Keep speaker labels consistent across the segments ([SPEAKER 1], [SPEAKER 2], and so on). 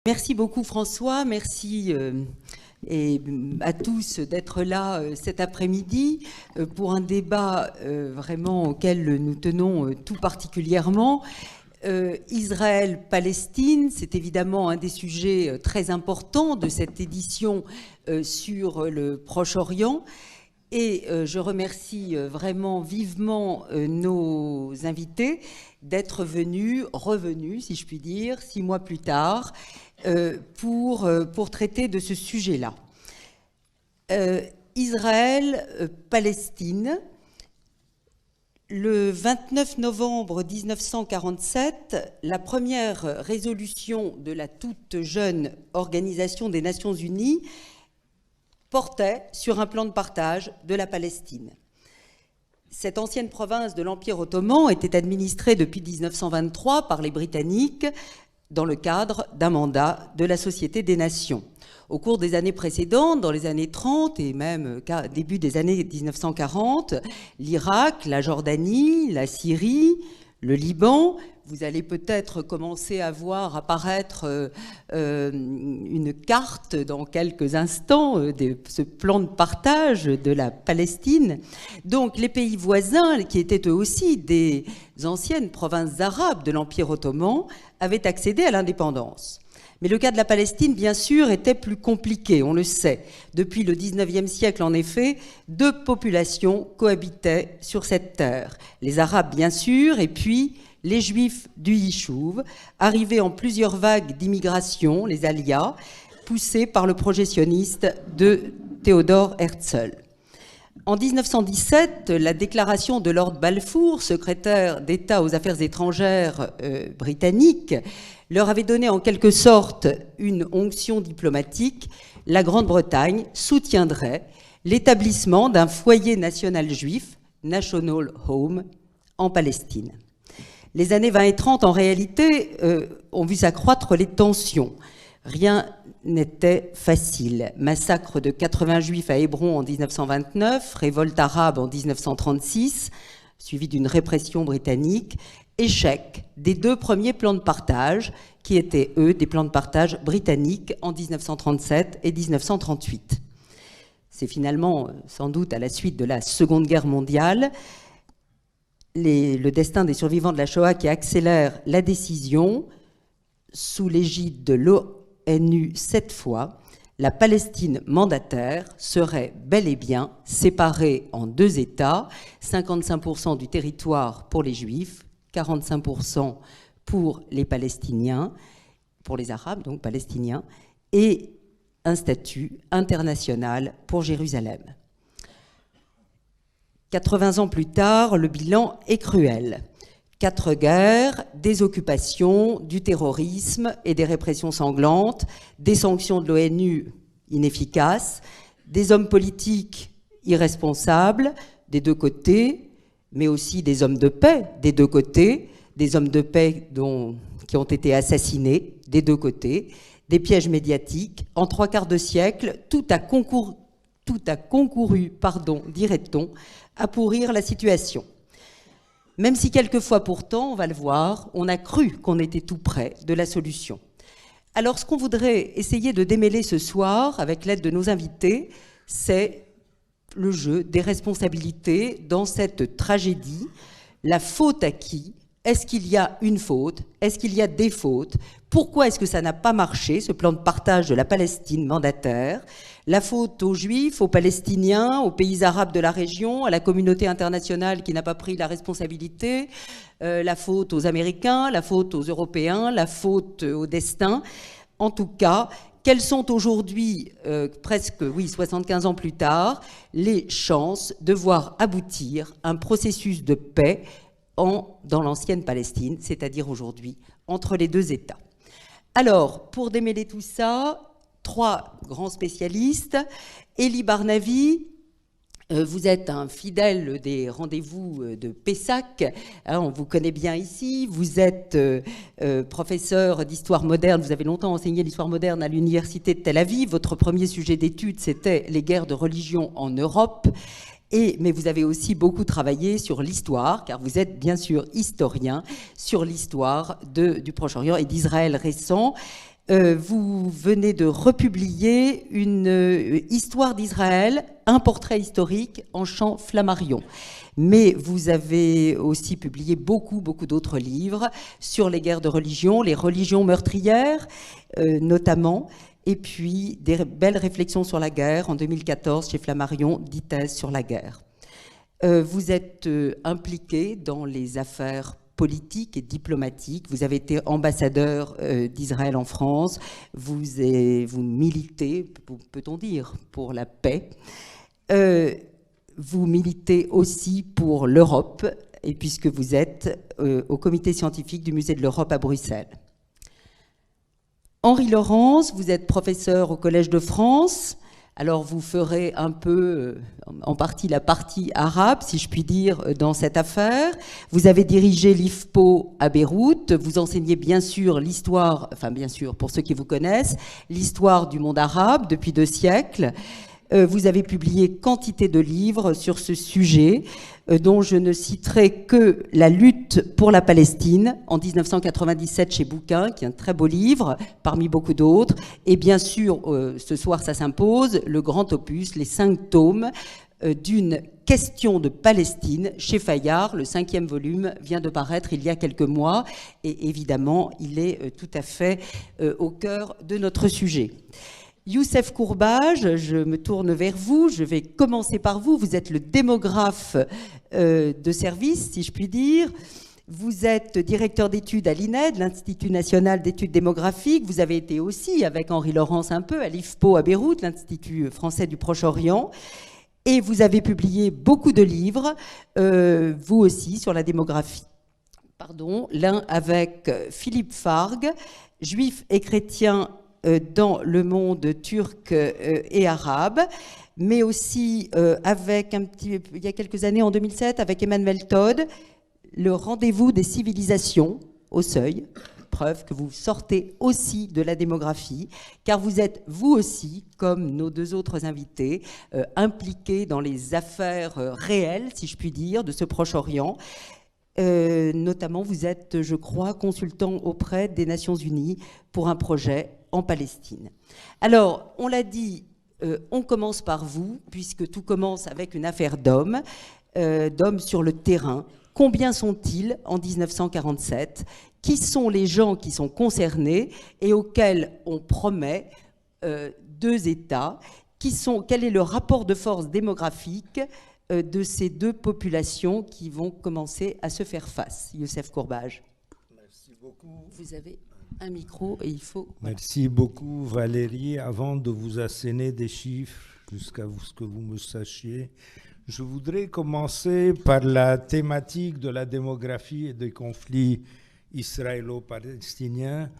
[SPEAKER 1] Merci beaucoup François, merci et à tous d'être là cet après-midi pour un débat vraiment auquel nous tenons tout particulièrement. Israël-Palestine, c'est évidemment un des sujets très importants de cette édition sur le Proche-Orient. Et je remercie vraiment vivement nos invités d'être revenus, si je puis dire, 6 mois plus tard, pour traiter de ce sujet-là. Israël-Palestine, le 29 novembre 1947, la première résolution de la toute jeune Organisation des Nations Unies portait sur un plan de partage de la Palestine. Cette ancienne province de l'Empire ottoman était administrée depuis 1923 par les Britanniques dans le cadre d'un mandat de la Société des Nations. Au cours des années précédentes, dans les années 30 et même début des années 1940, l'Irak, la Jordanie, la Syrie, le Liban, vous allez peut-être commencer à voir apparaître une carte dans quelques instants de ce plan de partage de la Palestine. Donc les pays voisins, qui étaient eux aussi des anciennes provinces arabes de l'Empire ottoman, avaient accédé à l'indépendance. Mais le cas de la Palestine, bien sûr, était plus compliqué, on le sait. Depuis le XIXe siècle, en effet, 2 populations cohabitaient sur cette terre. Les Arabes, bien sûr, et puis les Juifs du Yishuv, arrivés en plusieurs vagues d'immigration, les Aliyah, poussés par le projet sioniste de Theodor Herzl. En 1917, la déclaration de Lord Balfour, secrétaire d'État aux Affaires étrangères britannique, leur avait donné en quelque sorte une onction diplomatique. La Grande-Bretagne soutiendrait l'établissement d'un foyer national juif, National Home, en Palestine. Les années 20 et 30, en réalité, ont vu s'accroître les tensions. Rien n'était facile. Massacre de 80 juifs à Hébron en 1929, révolte arabe en 1936, suivi d'une répression britannique, échec des 2 premiers plans de partage, qui étaient, eux, des plans de partage britanniques en 1937 et 1938. C'est finalement, sans doute, à la suite de la Seconde Guerre mondiale, le destin des survivants de la Shoah qui accélère la décision. Sous l'égide de l'ONU cette fois, la Palestine mandataire serait bel et bien séparée en 2 États, 55% du territoire pour les Juifs, 45% pour les Palestiniens, pour les Arabes, donc palestiniens, et un statut international pour Jérusalem. 80 ans plus tard, le bilan est cruel. 4 guerres, des occupations, du terrorisme et des répressions sanglantes, des sanctions de l'ONU inefficaces, des hommes politiques irresponsables des 2 côtés, mais aussi des hommes de paix des 2 côtés, des hommes de paix qui ont été assassinés des 2 côtés, des pièges médiatiques. En 3/4 de siècle, tout a concouru, dirait-on, à pourrir la situation. Même si quelquefois pourtant, on va le voir, on a cru qu'on était tout près de la solution. Alors ce qu'on voudrait essayer de démêler ce soir, avec l'aide de nos invités, c'est le jeu des responsabilités dans cette tragédie. La faute à qui ? Est-ce qu'il y a une faute ? Est-ce qu'il y a des fautes ? Pourquoi est-ce que ça n'a pas marché, ce plan de partage de la Palestine mandataire ? La faute aux Juifs, aux Palestiniens, aux pays arabes de la région, à la communauté internationale qui n'a pas pris la responsabilité, la faute aux Américains, la faute aux Européens, la faute au destin. En tout cas, quelles sont aujourd'hui, presque 75 ans plus tard, les chances de voir aboutir un processus de paix dans l'ancienne Palestine, c'est-à-dire aujourd'hui, entre les 2 États. Alors, pour démêler tout ça, 3 grands spécialistes. Elie Barnavi, vous êtes un fidèle des rendez-vous de Pessac, on vous connaît bien ici, vous êtes professeur d'histoire moderne, vous avez longtemps enseigné l'histoire moderne à l'université de Tel Aviv, votre premier sujet d'étude c'était les guerres de religion en Europe, mais vous avez aussi beaucoup travaillé sur l'histoire, car vous êtes bien sûr historien, sur l'histoire du Proche-Orient et d'Israël récent. vous venez de republier une histoire d'Israël, un portrait historique en chant Flammarion. Mais vous avez aussi publié beaucoup d'autres livres sur les guerres de religion, les religions meurtrières notamment, et puis des belles réflexions sur la guerre. En 2014, chez Flammarion, 10 thèses sur la guerre. Vous êtes impliqué dans les affaires politique et diplomatique. Vous avez été ambassadeur d'Israël en France. Vous militez, peut-on dire, pour la paix. Vous militez aussi pour l'Europe, et puisque vous êtes au comité scientifique du Musée de l'Europe à Bruxelles. Henri Laurence, vous êtes professeur au Collège de France. Alors vous ferez un peu, en partie, la partie arabe, si je puis dire, dans cette affaire. Vous avez dirigé l'IFPO à Beyrouth. Vous enseignez bien sûr l'histoire, enfin bien sûr, pour ceux qui vous connaissent, l'histoire du monde arabe depuis 2 siècles. Vous avez publié quantité de livres sur ce sujet, dont je ne citerai que La lutte pour la Palestine, en 1997 chez Bouquin, qui est un très beau livre, parmi beaucoup d'autres. Et bien sûr, ce soir, ça s'impose, le grand opus, les 5 tomes d'une question de Palestine, chez Fayard. Le 5e volume vient de paraître il y a quelques mois. Et évidemment, il est tout à fait au cœur de notre sujet. Youssef Courbage, je me tourne vers vous, je vais commencer par vous. Vous êtes le démographe de service, si je puis dire. Vous êtes directeur d'études à l'INED, l'Institut national d'études démographiques. Vous avez été aussi, avec Henri Laurence un peu, à l'IFPO à Beyrouth, l'Institut français du Proche-Orient. Et vous avez publié beaucoup de livres, vous aussi, sur la démographie. Pardon, l'un avec Philippe Fargue, juif et chrétien dans le monde turc et arabe, mais aussi avec il y a quelques années, en 2007, avec Emmanuel Todd, le rendez-vous des civilisations au seuil, preuve que vous sortez aussi de la démographie, car vous êtes vous aussi, comme nos 2 autres invités, impliqués dans les affaires réelles, si je puis dire, de ce Proche-Orient. Notamment, vous êtes, je crois, consultant auprès des Nations Unies pour un projet en Palestine. Alors, on l'a dit, on commence par vous, puisque tout commence avec une affaire d'hommes sur le terrain. Combien sont-ils en 1947? Qui sont les gens qui sont concernés et auxquels on promet 2 États? Quel est le rapport de force démographique de ces 2 populations qui vont commencer à se faire face? Youssef Courbage.
[SPEAKER 2] Merci beaucoup.
[SPEAKER 1] Vous avez un micro et il faut...
[SPEAKER 2] Merci beaucoup Valérie. Avant de vous asséner des chiffres, jusqu'à ce que vous me sachiez, je voudrais commencer par la thématique de la démographie et des conflits israélo-palestiniens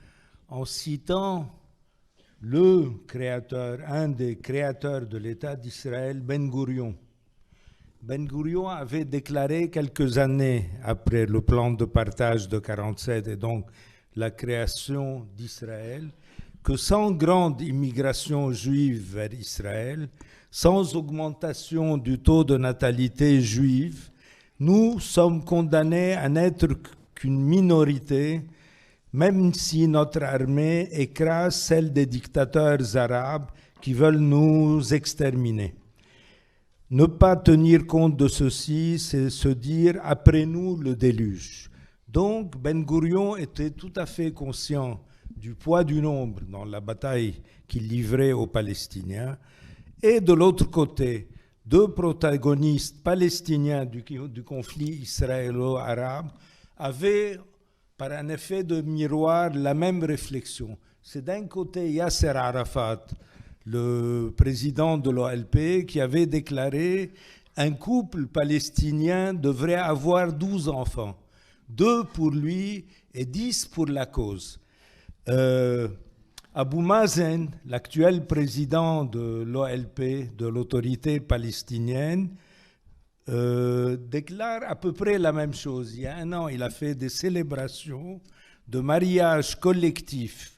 [SPEAKER 2] en citant un des créateurs de l'État d'Israël, Ben Gourion. Ben Gourion avait déclaré quelques années après le plan de partage de 1947 et donc la création d'Israël, que sans grande immigration juive vers Israël, sans augmentation du taux de natalité juive, nous sommes condamnés à n'être qu'une minorité, même si notre armée écrase celle des dictateurs arabes qui veulent nous exterminer. Ne pas tenir compte de ceci, c'est se dire « après nous le déluge ». Donc, Ben Gourion était tout à fait conscient du poids du nombre dans la bataille qu'il livrait aux Palestiniens. Et de l'autre côté, 2 protagonistes palestiniens du conflit israélo-arabe avaient, par un effet de miroir, la même réflexion. C'est d'un côté Yasser Arafat, le président de l'OLP, qui avait déclaré un couple palestinien devrait avoir 12 enfants. 2 pour lui et 10 pour la cause. Abou Mazen, l'actuel président de l'OLP, de l'autorité palestinienne, déclare à peu près la même chose. Il y a 1 an, il a fait des célébrations de mariage collectif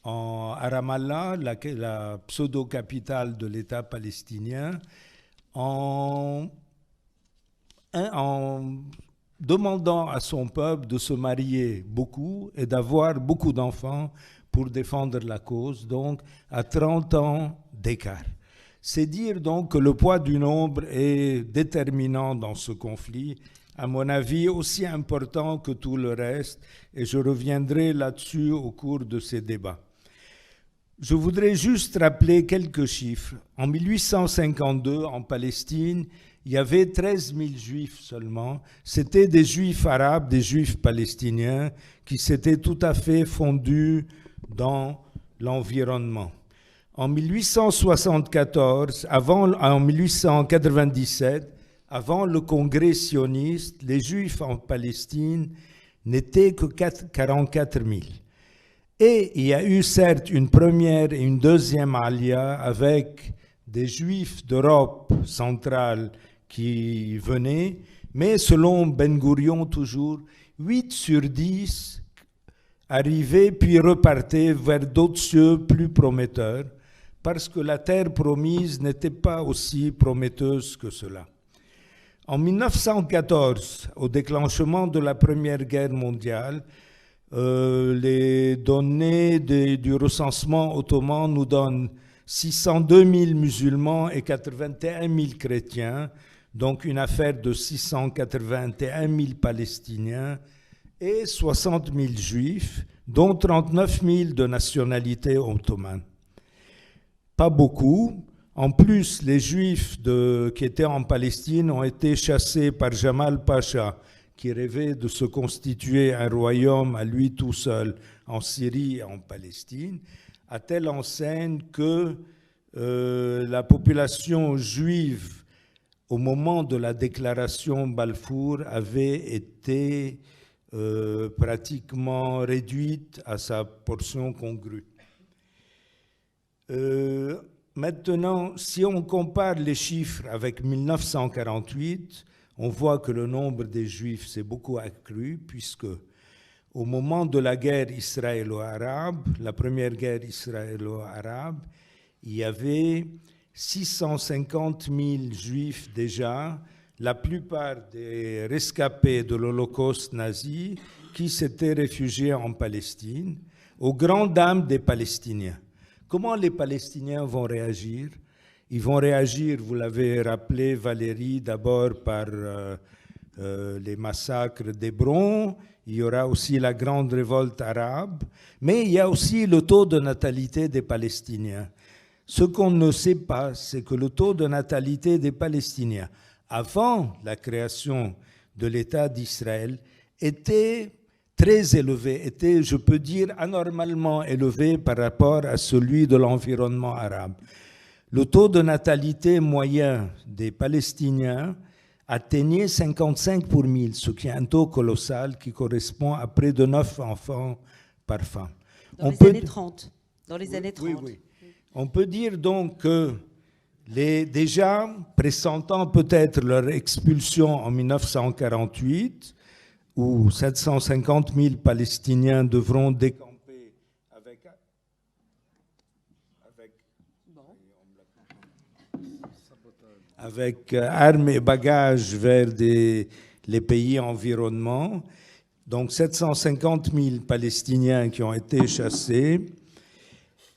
[SPEAKER 2] à Ramallah, la pseudo-capitale de l'État palestinien, en demandant à son peuple de se marier beaucoup et d'avoir beaucoup d'enfants pour défendre la cause, donc à 30 ans d'écart. C'est dire donc que le poids du nombre est déterminant dans ce conflit, à mon avis aussi important que tout le reste, et je reviendrai là-dessus au cours de ces débats. Je voudrais juste rappeler quelques chiffres. En 1852, en Palestine, il y avait 13 000 juifs seulement. C'était des juifs arabes, des juifs palestiniens qui s'étaient tout à fait fondus dans l'environnement. En 1874, en 1897, avant le congrès sioniste, les juifs en Palestine n'étaient que 44 000. Et il y a eu certes une première et une deuxième alia avec des juifs d'Europe centrale qui venaient, mais selon Ben Gourion toujours, 8 sur 10 arrivaient puis repartaient vers d'autres cieux plus prometteurs, parce que la terre promise n'était pas aussi prometteuse que cela. En 1914, au déclenchement de la Première Guerre mondiale, les données du recensement ottoman nous donnent 602 000 musulmans et 81 000 chrétiens, donc une affaire de 681 000 Palestiniens et 60 000 juifs, dont 39 000 de nationalité ottomane. Pas beaucoup. En plus, les juifs qui étaient en Palestine ont été chassés par Jamal Pacha, qui rêvait de se constituer un royaume à lui tout seul en Syrie et en Palestine, à telle enseigne que la population juive, au moment de la déclaration Balfour, avait été pratiquement réduite à sa portion congrue. Maintenant, si on compare les chiffres avec 1948, on voit que le nombre des Juifs s'est beaucoup accru, puisque au moment de la guerre israélo-arabe, la première guerre israélo-arabe, il y avait 650 000 Juifs déjà, la plupart des rescapés de l'Holocauste nazi qui s'étaient réfugiés en Palestine, aux grandes dames des Palestiniens. Comment les Palestiniens vont réagir ? Ils vont réagir, vous l'avez rappelé Valérie, d'abord par les massacres d'Hébron, il y aura aussi la grande révolte arabe, mais il y a aussi le taux de natalité des Palestiniens. Ce qu'on ne sait pas, c'est que le taux de natalité des Palestiniens, avant la création de l'État d'Israël, était très élevé, était, je peux dire, anormalement élevé par rapport à celui de l'environnement arabe. Le taux de natalité moyen des Palestiniens atteignait 55 pour 1000, ce qui est un taux colossal qui correspond à près de 9 enfants par femme.
[SPEAKER 1] Dans les années 30. Dans les années 30.
[SPEAKER 2] Oui. On peut dire donc que déjà pressentant peut-être leur expulsion en 1948, où 750 000 Palestiniens devront décamper avec armes et bagages vers les pays environnants. Donc 750 000 Palestiniens qui ont été chassés.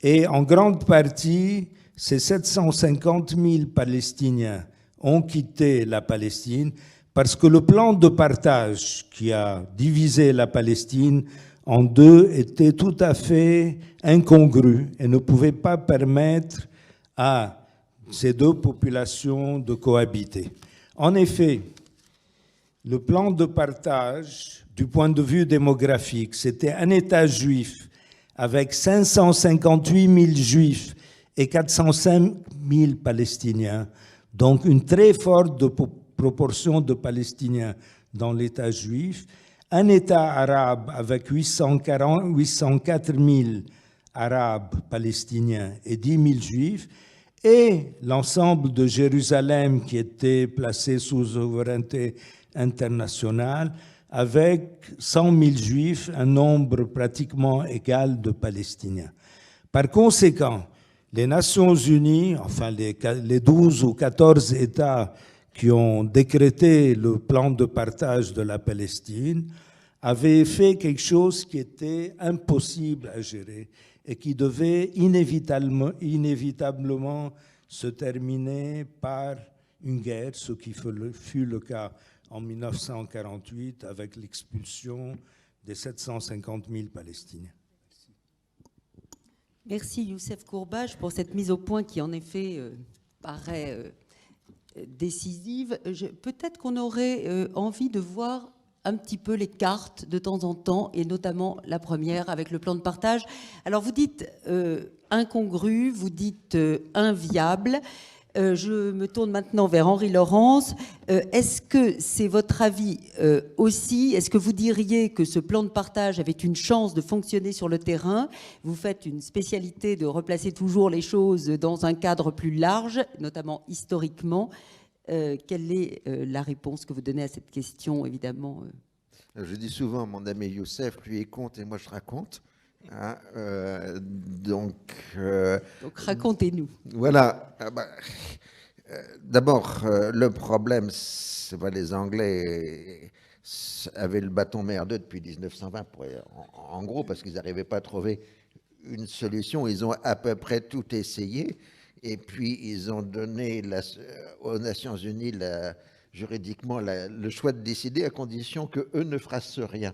[SPEAKER 2] Et en grande partie, ces 750 000 Palestiniens ont quitté la Palestine parce que le plan de partage qui a divisé la Palestine en deux était tout à fait incongru et ne pouvait pas permettre à ces deux populations de cohabiter. En effet, le plan de partage, du point de vue démographique, c'était un État juif avec 558 000 juifs et 405 000 Palestiniens, donc une très forte proportion de Palestiniens dans l'État juif, un État arabe avec 804 000 Arabes palestiniens et 10 000 Juifs, et l'ensemble de Jérusalem qui était placé sous souveraineté internationale avec 100 000 Juifs, un nombre pratiquement égal de Palestiniens. Par conséquent, les Nations Unies, enfin les 12 ou 14 États qui ont décrété le plan de partage de la Palestine, avait fait quelque chose qui était impossible à gérer et qui devait inévitablement se terminer par une guerre, ce qui fut le cas en 1948 avec l'expulsion des 750 000 Palestiniens.
[SPEAKER 1] Merci Youssef Courbage pour cette mise au point qui en effet paraît décisive. Peut-être qu'on aurait envie de voir un petit peu les cartes de temps en temps, et notamment la première avec le plan de partage. Alors vous dites incongru, vous dites inviable. Je me tourne maintenant vers Henri Laurence. Est-ce que c'est votre avis aussi? Est-ce que vous diriez que ce plan de partage avait une chance de fonctionner sur le terrain? Vous faites une spécialité de replacer toujours les choses dans un cadre plus large, notamment historiquement. Quelle est la réponse que vous donnez à cette question, évidemment?
[SPEAKER 3] Je dis souvent, mon ami Youssef, lui, il compte et moi, je raconte. Hein, donc
[SPEAKER 1] racontez-nous.
[SPEAKER 3] Voilà. D'abord, le problème, c'est que les Anglais avaient le bâton merdeux depuis 1920, en gros, parce qu'ils n'arrivaient pas à trouver une solution. Ils ont à peu près tout essayé. Et puis, ils ont donné aux Nations Unies, juridiquement, le choix de décider à condition qu'eux ne fassent rien.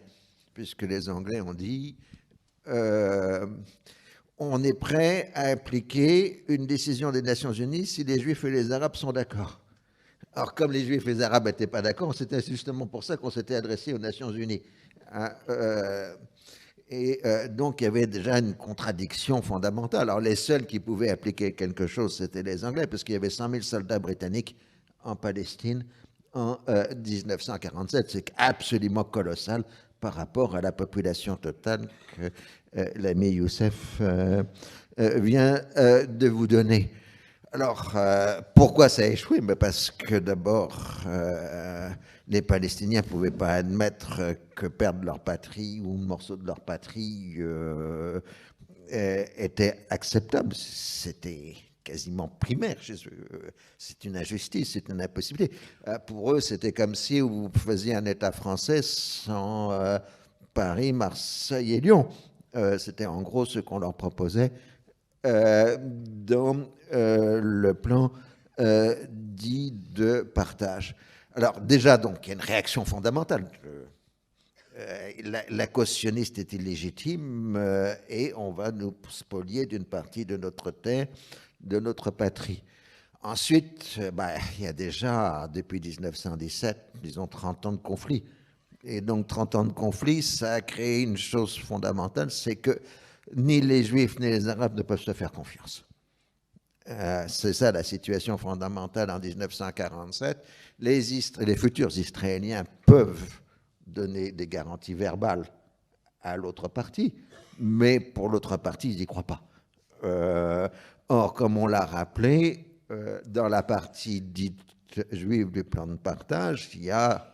[SPEAKER 3] Puisque les Anglais ont dit, on est prêt à appliquer une décision des Nations Unies si les Juifs et les Arabes sont d'accord. Alors, comme les Juifs et les Arabes n'étaient pas d'accord, c'était justement pour ça qu'on s'était adressé aux Nations Unies. Hein, donc, il y avait déjà une contradiction fondamentale. Alors, les seuls qui pouvaient appliquer quelque chose, c'était les Anglais, parce qu'il y avait 100 000 soldats britanniques en Palestine en 1947. C'est absolument colossal par rapport à la population totale que l'ami Youssef vient de vous donner. Alors, pourquoi ça a échoué? Parce que d'abord, les Palestiniens ne pouvaient pas admettre que perdre leur patrie ou un morceau de leur patrie était acceptable. C'était quasiment primaire chez eux. C'est une injustice, c'est une impossibilité. Pour eux, c'était comme si vous faisiez un État français sans Paris, Marseille et Lyon. C'était en gros ce qu'on leur proposait dans le plan dit de partage. Alors déjà, donc, il y a une réaction fondamentale. La cautionniste est illégitime et on va nous spolier d'une partie de notre terre, de notre patrie. Ensuite, il y a déjà, depuis 1917, disons 30 ans de conflit. Et donc 30 ans de conflit, ça a créé une chose fondamentale, c'est que ni les Juifs ni les Arabes ne peuvent se faire confiance. C'est ça la situation fondamentale en 1947. Les futurs Israéliens peuvent donner des garanties verbales à l'autre partie, mais pour l'autre partie, ils n'y croient pas. Or, comme on l'a rappelé, dans la partie dite juive du plan de partage, il y a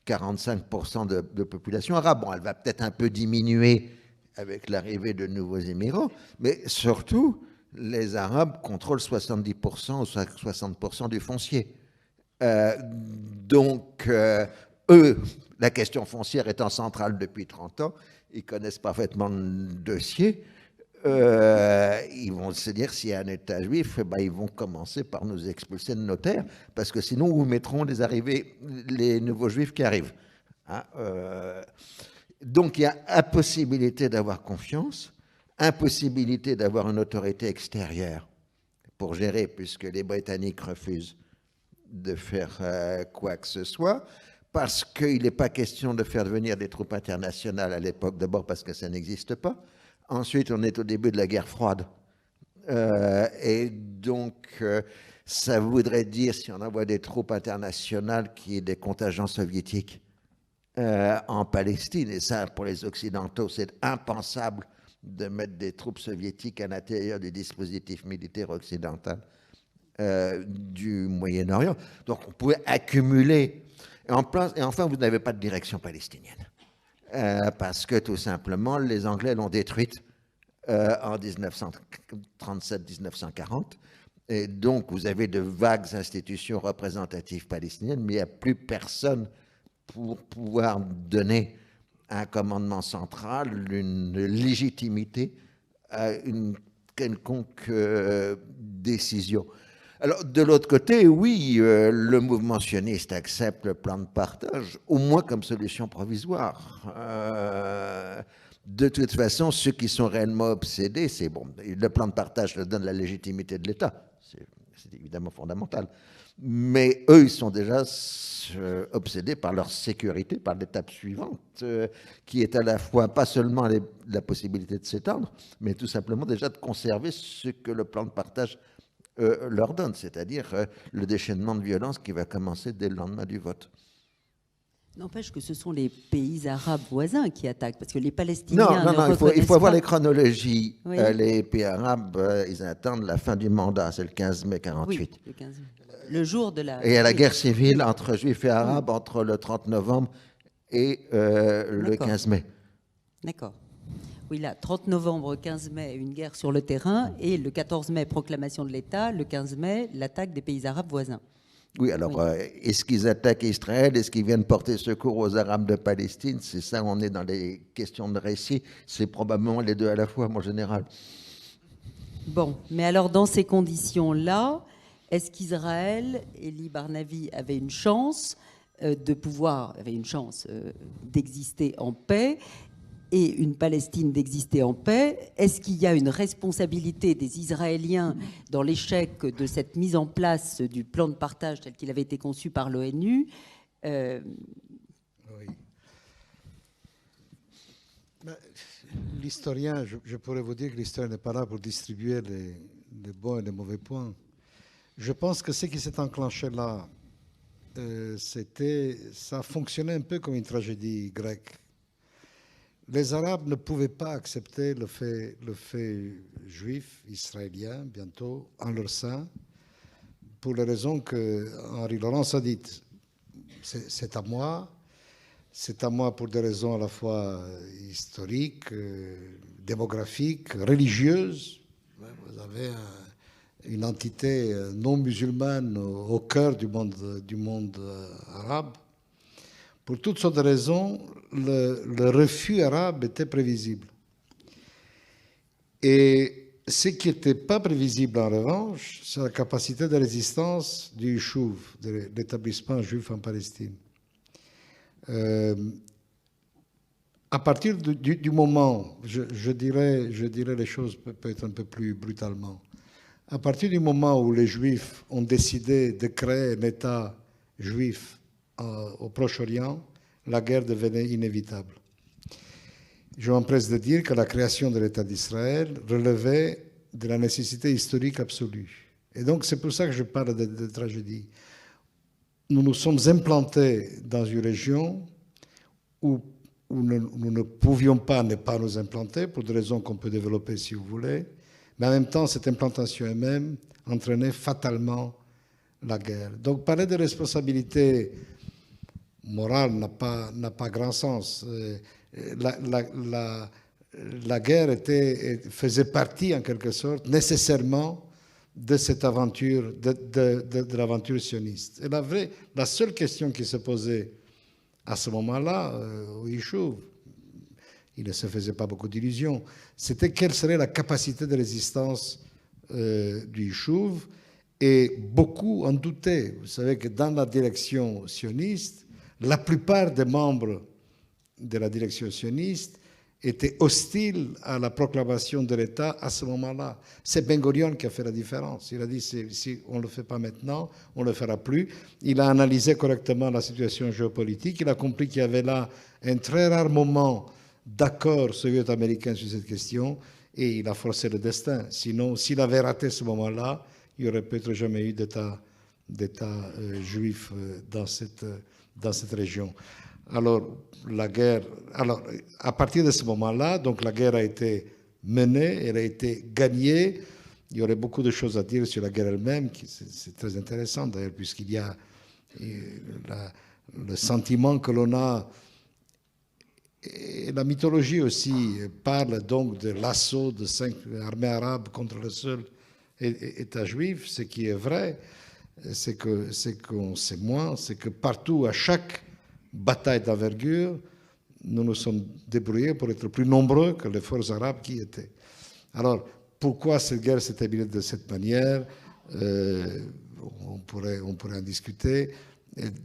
[SPEAKER 3] 45% de population arabe. Bon, elle va peut-être un peu diminuer avec l'arrivée de nouveaux immigrants, mais surtout, les Arabes contrôlent 70% ou 60% du foncier. Donc, eux, la question foncière étant centrale depuis 30 ans, ils connaissent parfaitement le dossier. Ils vont se dire, s'il y a un État juif, ils vont commencer par nous expulser de nos terres, parce que sinon, nous mettrons les nouveaux juifs qui arrivent. Hein, donc, il y a impossibilité d'avoir confiance, impossibilité d'avoir une autorité extérieure pour gérer, puisque les Britanniques refusent de faire quoi que ce soit, parce qu'il n'est pas question de faire venir des troupes internationales à l'époque, d'abord parce que ça n'existe pas. Ensuite, on est au début de la guerre froide. Et donc, ça voudrait dire, si on envoie des troupes internationales, qu'il y ait des contingents soviétiques en Palestine. Et ça, pour les Occidentaux, c'est impensable de mettre des troupes soviétiques à l'intérieur du dispositif militaire occidental du Moyen-Orient. Donc, on pouvait accumuler. Et enfin, vous n'avez pas de direction palestinienne. Parce que, tout simplement, les Anglais l'ont détruite en 1937-1940. Et donc, vous avez de vagues institutions représentatives palestiniennes, mais il n'y a plus personne pour pouvoir donner un commandement central, une légitimité à une quelconque décision. Alors, de l'autre côté, oui, le mouvement sioniste accepte le plan de partage, au moins comme solution provisoire. De toute façon, ceux qui sont réellement obsédés, c'est bon, le plan de partage leur donne la légitimité de l'État, c'est évidemment fondamental. Mais eux, ils sont déjà obsédés par leur sécurité, par l'étape suivante, qui est à la fois pas seulement la possibilité de s'étendre, mais tout simplement déjà de conserver ce que le plan de partage leur donne, c'est-à-dire le déchaînement de violence qui va commencer dès le lendemain du vote.
[SPEAKER 1] N'empêche que ce sont les pays arabes voisins qui attaquent, parce que les Palestiniens
[SPEAKER 3] il faut voir les chronologies.
[SPEAKER 1] Oui.
[SPEAKER 3] Les pays arabes, ils attendent la fin du mandat, c'est le 15 mai 48.
[SPEAKER 1] Oui, le 15 mai. Le jour de la...
[SPEAKER 3] Et il y a la guerre civile entre juifs et arabes entre le 30 novembre et le 15 mai.
[SPEAKER 1] D'accord. Oui, là, 30 novembre, 15 mai, une guerre sur le terrain, et le 14 mai, proclamation de l'État, le 15 mai, l'attaque des pays arabes voisins.
[SPEAKER 3] Oui, alors, est-ce qu'ils attaquent Israël? Est-ce qu'ils viennent porter secours aux Arabes de Palestine? C'est ça, on est dans les questions de récit. C'est probablement les deux à la fois, en général.
[SPEAKER 1] Bon, mais alors, dans ces conditions-là, est-ce qu'Israël, Elie Barnavi, avait une chance d'exister en paix, et une Palestine d'exister en paix? Est-ce qu'il y a une responsabilité des Israéliens dans l'échec de cette mise en place du plan de partage tel qu'il avait été conçu par l'ONU?
[SPEAKER 4] Oui. L'historien, je pourrais vous dire que l'historien n'est pas là pour distribuer les bons et les mauvais points. Je pense que ce qui s'est enclenché là, ça fonctionnait un peu comme une tragédie grecque. Les Arabes ne pouvaient pas accepter le fait juif, israélien, bientôt, en leur sein, pour les raisons que Henri Laurence a dites. C'est à moi pour des raisons à la fois historiques, démographiques, religieuses. Vous avez une entité non musulmane au cœur du monde arabe. Pour toutes sortes de raisons, le refus arabe était prévisible. Et ce qui n'était pas prévisible, en revanche, c'est la capacité de résistance du Yishuv, de l'établissement juif en Palestine. À partir du moment, je dirais les choses peut-être un peu plus brutalement, à partir du moment où les Juifs ont décidé de créer un État juif au Proche-Orient, la guerre devenait inévitable. Je m'empresse de dire que la création de l'État d'Israël relevait de la nécessité historique absolue. Et donc c'est pour ça que je parle de tragédie. Nous nous sommes implantés dans une région où nous ne pouvions pas ne pas nous implanter, pour des raisons qu'on peut développer si vous voulez, mais en même temps, cette implantation elle-même entraînait fatalement la guerre. Donc parler de responsabilité morale n'a pas grand sens. La guerre faisait partie, en quelque sorte, nécessairement de cette aventure, de l'aventure sioniste. Et la seule question qui se posait à ce moment-là, au Yishuv, il ne se faisait pas beaucoup d'illusions, c'était quelle serait la capacité de résistance du Yishuv, et beaucoup en doutaient. Vous savez que dans la direction sioniste, la plupart des membres de la direction sioniste étaient hostiles à la proclamation de l'État à ce moment-là. C'est Ben Gurion qui a fait la différence. Il a dit, si on ne le fait pas maintenant, on ne le fera plus. Il a analysé correctement la situation géopolitique. Il a compris qu'il y avait là un très rare moment d'accord soviéto-américain sur cette question, et il a forcé le destin. Sinon, s'il avait raté ce moment-là, il n'y aurait peut-être jamais eu d'État juif dans cette région. Alors, à partir de ce moment-là, donc la guerre a été menée, elle a été gagnée. Il y aurait beaucoup de choses à dire sur la guerre elle-même, c'est très intéressant d'ailleurs, puisqu'il y a le sentiment que l'on a. Et la mythologie aussi parle donc de l'assaut de 5 armées arabes contre le seul État juif. Ce qui est vrai, c'est qu'on sait moins, c'est que partout, à chaque bataille d'envergure, nous nous sommes débrouillés pour être plus nombreux que les forces arabes qui étaient. Alors, pourquoi cette guerre s'est terminée de cette manière? On pourrait en discuter.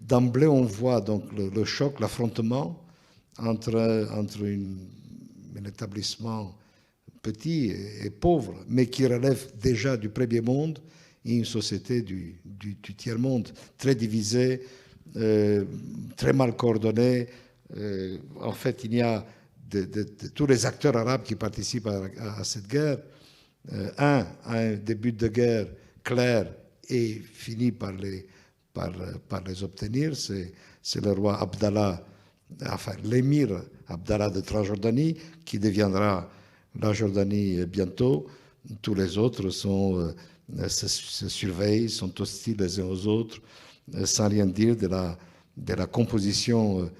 [SPEAKER 4] D'emblée, on voit donc le choc, l'affrontement entre un établissement petit et pauvre, mais qui relève déjà du premier monde, et une société du tiers-monde, très divisée, très mal coordonnée. En fait, il y a de tous les acteurs arabes qui participent à cette guerre. Un début de guerre clair et finit par les obtenir, c'est le roi Abdallah, enfin l'émir Abdallah de Transjordanie, qui deviendra la Jordanie bientôt. Tous les autres se surveillent, sont hostiles les uns aux autres, sans rien dire de la composition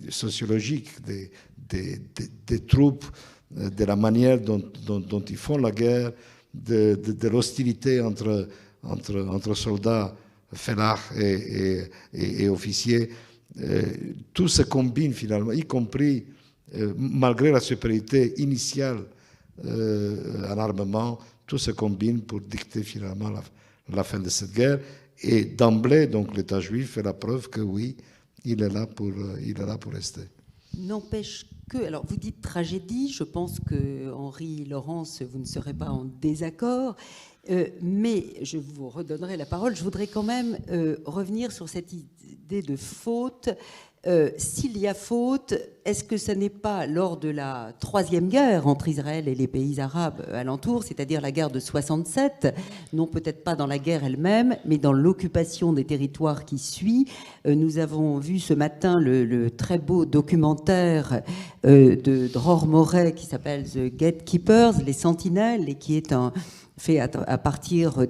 [SPEAKER 4] sociologique des troupes, de la manière dont ils font la guerre, de l'hostilité entre soldats, fellahs et officiers. Tout se combine finalement, y compris, malgré la supériorité initiale en armement, tout se combine pour dicter finalement la fin de cette guerre. Et d'emblée, donc, l'État juif fait la preuve que oui, il est là pour rester.
[SPEAKER 1] N'empêche que, alors vous dites tragédie, je pense que Henri Laurence, vous ne serez pas en désaccord, mais je vous redonnerai la parole. Je voudrais quand même revenir sur cette idée de faute. S'il y a faute, est-ce que ce n'est pas lors de la troisième guerre entre Israël et les pays arabes alentours, c'est-à-dire la guerre de 67, non peut-être pas dans la guerre elle-même, mais dans l'occupation des territoires qui suit? Nous avons vu ce matin le très beau documentaire de Dror Moret qui s'appelle The Gatekeepers, les Sentinelles, et qui est fait à partir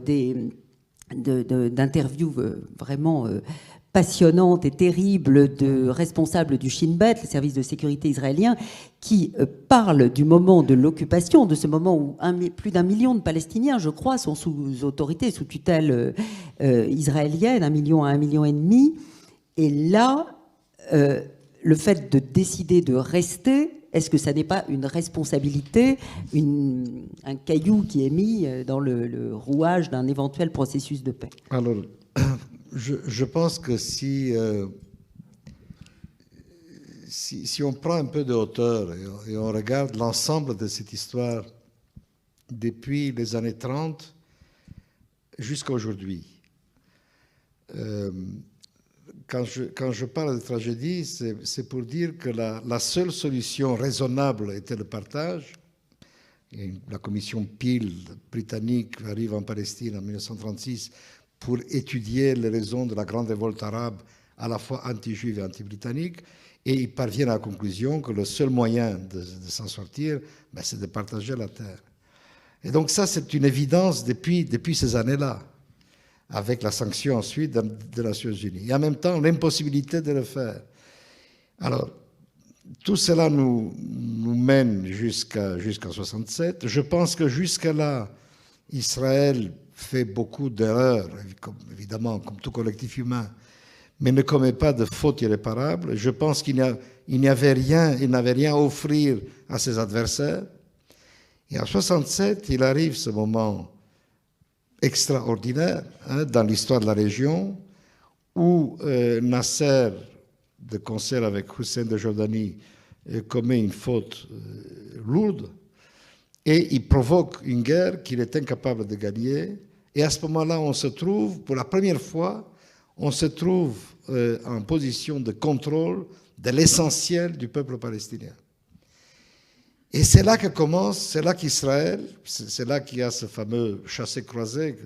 [SPEAKER 1] d'interviews vraiment passionnante et terrible de responsables du Shin Bet, le service de sécurité israélien, qui parlent du moment de l'occupation, de ce moment où plus d'1 million de Palestiniens, je crois, sont sous autorité, sous tutelle israélienne, 1 million à 1,5 million. Et là, le fait de décider de rester, est-ce que ça n'est pas une responsabilité, un caillou qui est mis dans le rouage d'un éventuel processus de paix?
[SPEAKER 4] Alors, je pense que si on prend un peu de hauteur et on regarde l'ensemble de cette histoire depuis les années 30 jusqu'à aujourd'hui, quand je parle de tragédie, c'est pour dire que la seule solution raisonnable était le partage. Et la commission Peel britannique arrive en Palestine en 1936 pour étudier les raisons de la grande révolte arabe, à la fois anti-juive et anti-britannique, et ils parviennent à la conclusion que le seul moyen de s'en sortir, c'est de partager la terre. Et donc ça, c'est une évidence depuis ces années-là, avec la sanction ensuite des Nations Unies. Et en même temps, l'impossibilité de le faire. Alors, tout cela nous mène jusqu'à 67. Je pense que jusqu'à là, Israël fait beaucoup d'erreurs, évidemment, comme tout collectif humain, mais ne commet pas de fautes irréparables. Je pense qu'il n'avait rien à offrir à ses adversaires. Et en 67, il arrive ce moment extraordinaire dans l'histoire de la région où Nasser, de concert avec Hussein de Jordanie, commet une faute lourde. Et il provoque une guerre qu'il est incapable de gagner. Et à ce moment-là, on se trouve, pour la première fois, en position de contrôle de l'essentiel du peuple palestinien. Et c'est là que commence, c'est là qu'Israël, c'est là qu'il y a ce fameux chassé-croisé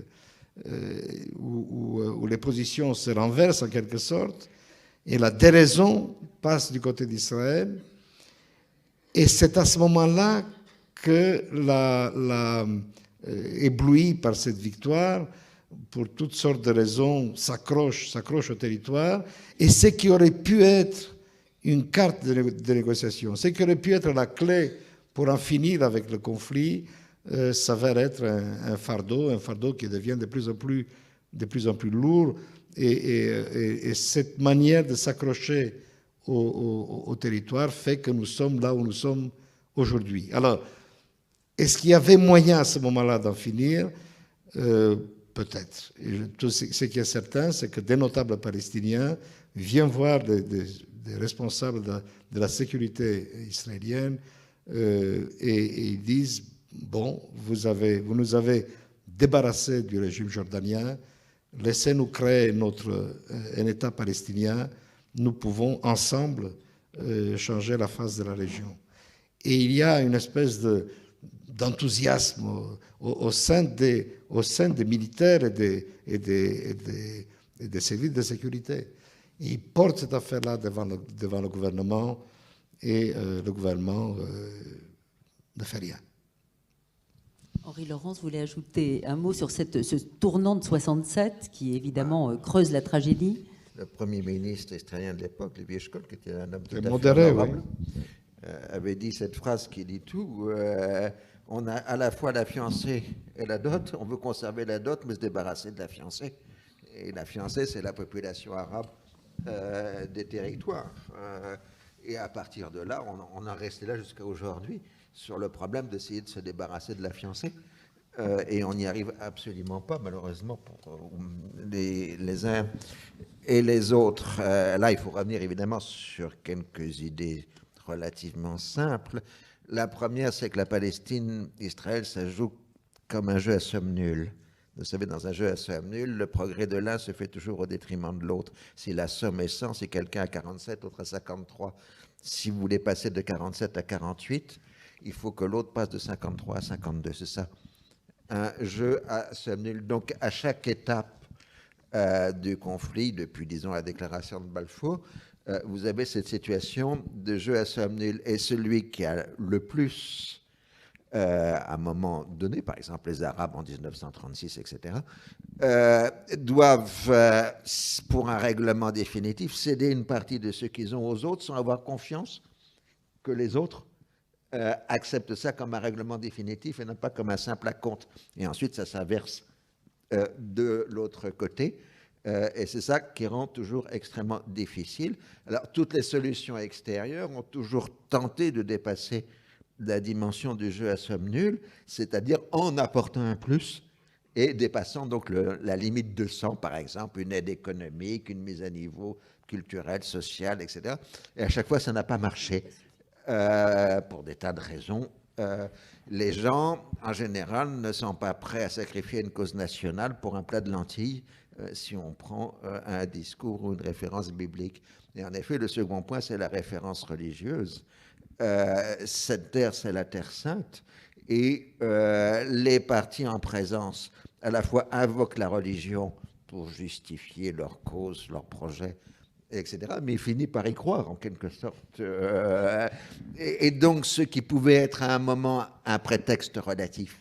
[SPEAKER 4] où les positions se renversent en quelque sorte, et la déraison passe du côté d'Israël. Et c'est à ce moment-là que ébloui par cette victoire, pour toutes sortes de raisons, s'accroche au territoire. Et ce qui aurait pu être une carte de négociation, ce qui aurait pu être la clé pour en finir avec le conflit, s'avère être un fardeau qui devient de plus en plus lourd. Et cette manière de s'accrocher au territoire fait que nous sommes là où nous sommes aujourd'hui. Alors, est-ce qu'il y avait moyen à ce moment-là d'en finir? Peut-être. Tout ce qui est certain, c'est que des notables palestiniens viennent voir des responsables de la sécurité israélienne et ils disent, bon, vous nous avez débarrassés du régime jordanien, laissez-nous créer un État palestinien, nous pouvons ensemble changer la face de la région. Et il y a une espèce d'enthousiasme au sein des militaires et des services de sécurité. Et ils portent cette affaire-là devant le gouvernement et le gouvernement ne fait rien.
[SPEAKER 1] Henri Laurence voulait ajouter un mot sur ce tournant de 67 qui évidemment creuse la tragédie.
[SPEAKER 3] Le premier ministre israélien de l'époque, Levi Eshkol, qui était un homme tout à fait
[SPEAKER 4] modéré,
[SPEAKER 3] honorable, avait dit cette phrase qui dit tout. On a à la fois la fiancée et la dot. On veut conserver la dot, mais se débarrasser de la fiancée. Et la fiancée, c'est la population arabe des territoires. Et à partir de là, on en resté là jusqu'à aujourd'hui sur le problème d'essayer de se débarrasser de la fiancée. Et on n'y arrive absolument pas, malheureusement, pour les uns et les autres. Là, il faut revenir évidemment sur quelques idées relativement simples. La première, c'est que la Palestine, Israël, ça joue comme un jeu à somme nulle. Vous savez, dans un jeu à somme nulle, le progrès de l'un se fait toujours au détriment de l'autre. Si la somme est 100, si quelqu'un a 47, l'autre a 53. Si vous voulez passer de 47 à 48, il faut que l'autre passe de 53 à 52. C'est ça, un jeu à somme nulle. Donc, à chaque étape du conflit, depuis, disons, la déclaration de Balfour, vous avez cette situation de jeu à somme nulle. Et celui qui a le plus, à un moment donné, par exemple les Arabes en 1936, etc., doivent, pour un règlement définitif, céder une partie de ce qu'ils ont aux autres sans avoir confiance que les autres acceptent ça comme un règlement définitif et non pas comme un simple acompte. Et ensuite, ça s'inverse de l'autre côté. Et c'est ça qui rend toujours extrêmement difficile. Alors, toutes les solutions extérieures ont toujours tenté de dépasser la dimension du jeu à somme nulle, c'est-à-dire en apportant un plus et dépassant donc la limite de 100, par exemple, une aide économique, une mise à niveau culturelle, sociale, etc. Et à chaque fois, ça n'a pas marché pour des tas de raisons. Les gens, en général, ne sont pas prêts à sacrifier une cause nationale pour un plat de lentilles si on prend un discours ou une référence biblique. Et en effet, le second point, c'est la référence religieuse. Cette terre, c'est la Terre sainte. Et les partis en présence, à la fois invoquent la religion pour justifier leur cause, leur projet, etc., mais finissent par y croire, en quelque sorte. Et donc, ce qui pouvait être à un moment un prétexte relatif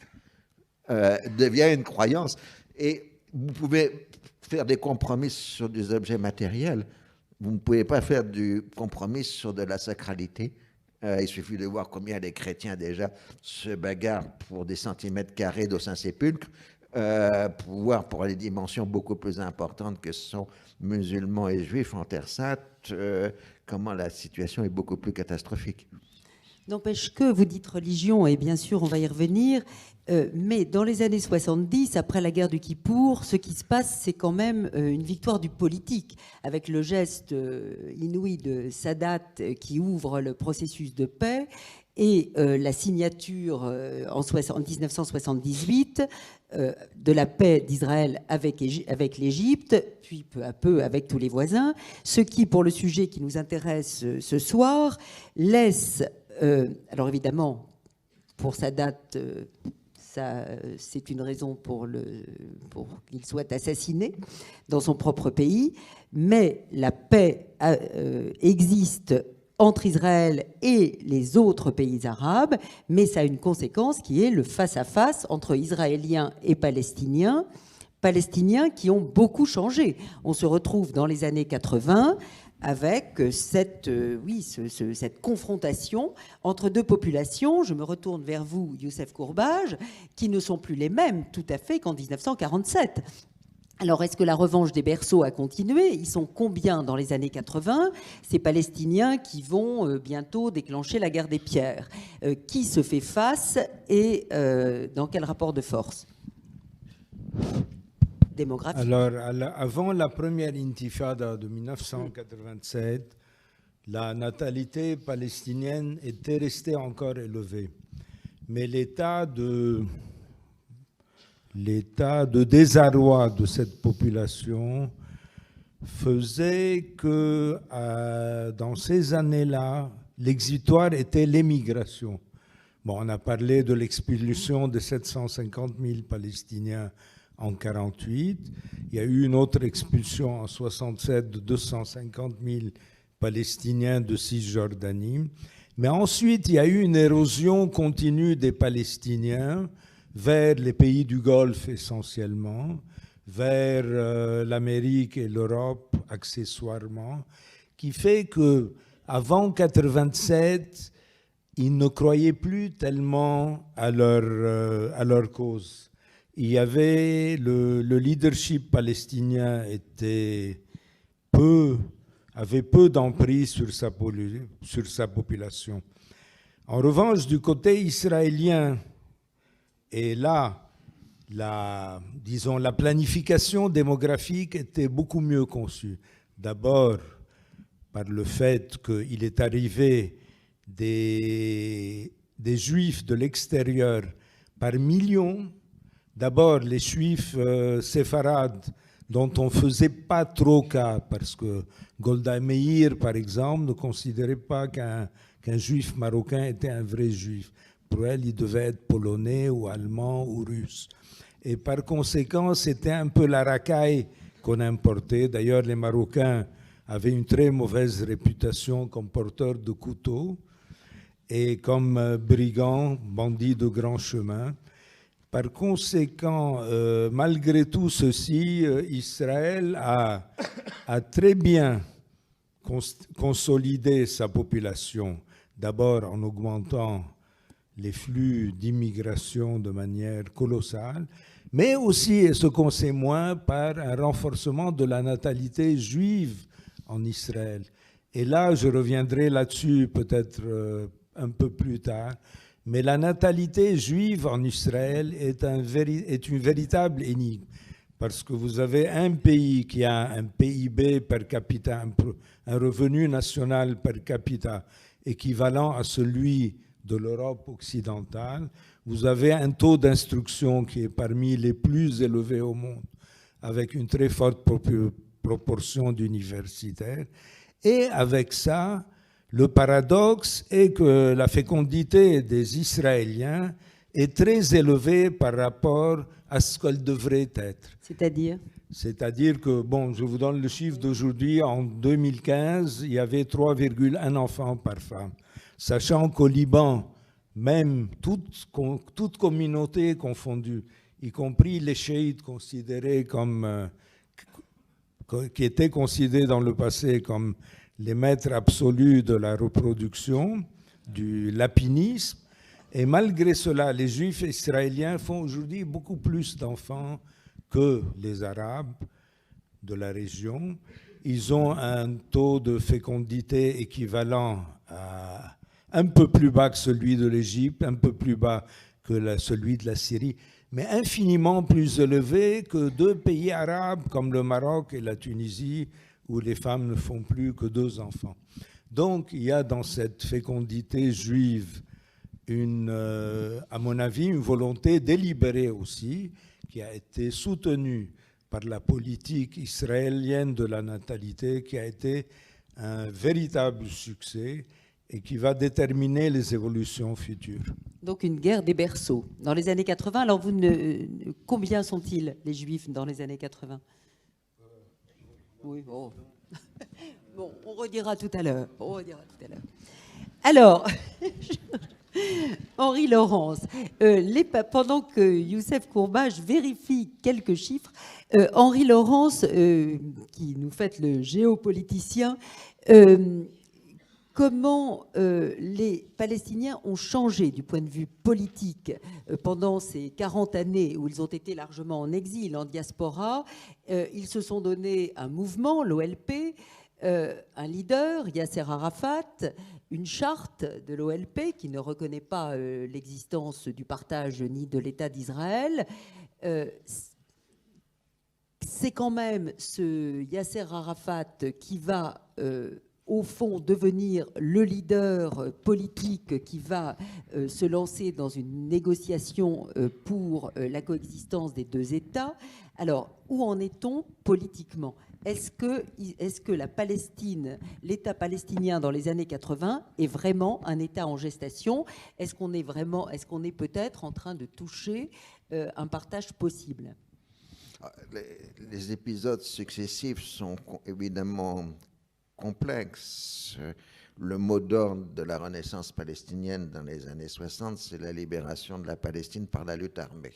[SPEAKER 3] devient une croyance. Et vous pouvez faire des compromis sur des objets matériels. Vous ne pouvez pas faire du compromis sur de la sacralité. Il suffit de voir combien les chrétiens déjà se bagarrent pour des centimètres carrés d'au Saint-Sépulcre, pour voir pour les dimensions beaucoup plus importantes que sont musulmans et juifs en Terre Sainte, comment la situation est beaucoup plus catastrophique.
[SPEAKER 1] N'empêche que vous dites religion, et bien sûr on va y revenir, mais dans les années 70, après la guerre du Kippour, ce qui se passe, c'est quand même une victoire du politique, avec le geste inouï de Sadat qui ouvre le processus de paix, et la signature en 1978 de la paix d'Israël avec l'Égypte, puis peu à peu avec tous les voisins, ce qui, pour le sujet qui nous intéresse ce soir, laisse... alors évidemment, pour Sadat, c'est une raison pour qu'il soit assassiné dans son propre pays, mais la paix existe entre Israël et les autres pays arabes, mais ça a une conséquence qui est le face-à-face entre Israéliens et Palestiniens qui ont beaucoup changé. On se retrouve dans les années 80 avec cette confrontation entre deux populations. Je me retourne vers vous, Youssef Courbage, qui ne sont plus les mêmes tout à fait qu'en 1947. Alors, est-ce que la revanche des berceaux a continué? Ils sont combien dans les années 80, ces Palestiniens qui vont bientôt déclencher la guerre des pierres? Qui se fait face et dans quel rapport de force démographique?
[SPEAKER 2] Alors, avant la première intifada de 1987, la natalité palestinienne était restée encore élevée. Mais l'état de désarroi de cette population faisait que dans ces années-là, l'exutoire était l'émigration. Bon, on a parlé de l'expulsion de 750 000 Palestiniens en 1948. Il y a eu une autre expulsion en 1967 de 250 000 Palestiniens de Cisjordanie. Mais ensuite, il y a eu une érosion continue des Palestiniens vers les pays du Golfe essentiellement, vers l'Amérique et l'Europe accessoirement, qui fait qu'avant 1987, ils ne croyaient plus tellement à leur cause. Il y avait le leadership palestinien avait peu d'emprise sur sa population. En revanche, du côté israélien, et là, la planification démographique était beaucoup mieux conçue. D'abord, par le fait qu'il est arrivé des Juifs de l'extérieur par millions. D'abord, les Juifs séfarades, dont on ne faisait pas trop cas, parce que Golda Meir, par exemple, ne considérait pas qu'un Juif marocain était un vrai Juif. Pour elle, il devait être polonais ou allemand ou russe. Et par conséquent, c'était un peu la racaille qu'on importait. D'ailleurs, les Marocains avaient une très mauvaise réputation comme porteurs de couteaux et comme brigands, bandits de grand chemin. Par conséquent, malgré tout ceci, Israël a très bien consolidé sa population, d'abord en augmentant les flux d'immigration de manière colossale, mais aussi, et ce qu'on sait moins, par un renforcement de la natalité juive en Israël. Et là, je reviendrai là-dessus peut-être un peu plus tard, mais la natalité juive en Israël est une véritable énigme, parce que vous avez un pays qui a un PIB per capita, un revenu national per capita équivalent à celui de l'Europe occidentale. Vous avez un taux d'instruction qui est parmi les plus élevés au monde, avec une très forte proportion d'universitaires. Et avec ça, le paradoxe est que la fécondité des Israéliens est très élevée par rapport à ce qu'elle devrait être.
[SPEAKER 1] C'est-à-dire ?
[SPEAKER 2] C'est-à-dire que, bon, je vous donne le chiffre d'aujourd'hui, en 2015, il y avait 3,1 enfants par femme. Sachant qu'au Liban, même toute communauté confondue, y compris les chiites considérés qui étaient considérés dans le passé comme les maîtres absolus de la reproduction, du lapinisme, et malgré cela, les Juifs israéliens font aujourd'hui beaucoup plus d'enfants que les Arabes de la région. Ils ont un taux de fécondité équivalent à un peu plus bas que celui de l'Égypte, un peu plus bas que celui de la Syrie, mais infiniment plus élevé que deux pays arabes comme le Maroc et la Tunisie, où les femmes ne font plus que 2 enfants. Donc, il y a dans cette fécondité juive, à mon avis, une volonté délibérée aussi, qui a été soutenue par la politique israélienne de la natalité, qui a été un véritable succès et qui va déterminer les évolutions futures.
[SPEAKER 1] Donc une guerre des berceaux. Dans les années 80, alors combien sont-ils, les Juifs, dans les années 80 ? Oui, bon. Bon, on redira tout à l'heure. Alors, Henri Laurence, pendant que Youssef Courbache vérifie quelques chiffres, Henri Laurence, qui nous fait le géopoliticien, comment les Palestiniens ont changé du point de vue politique pendant ces 40 années où ils ont été largement en exil, en diaspora. Ils se sont donné un mouvement, l'OLP, un leader, Yasser Arafat, une charte de l'OLP qui ne reconnaît pas l'existence du partage ni de l'État d'Israël. C'est quand même ce Yasser Arafat qui va au fond devenir le leader politique qui va se lancer dans une négociation pour la coexistence des deux États. Alors, où en est-on politiquement ? Est-ce que la Palestine, l'État palestinien dans les années 80 est vraiment un État en gestation ? Est-ce qu'on est peut-être en train de toucher un partage possible ?
[SPEAKER 3] Les épisodes successifs sont évidemment complexes. Le mot d'ordre de la Renaissance palestinienne dans les années 60, c'est la libération de la Palestine par la lutte armée.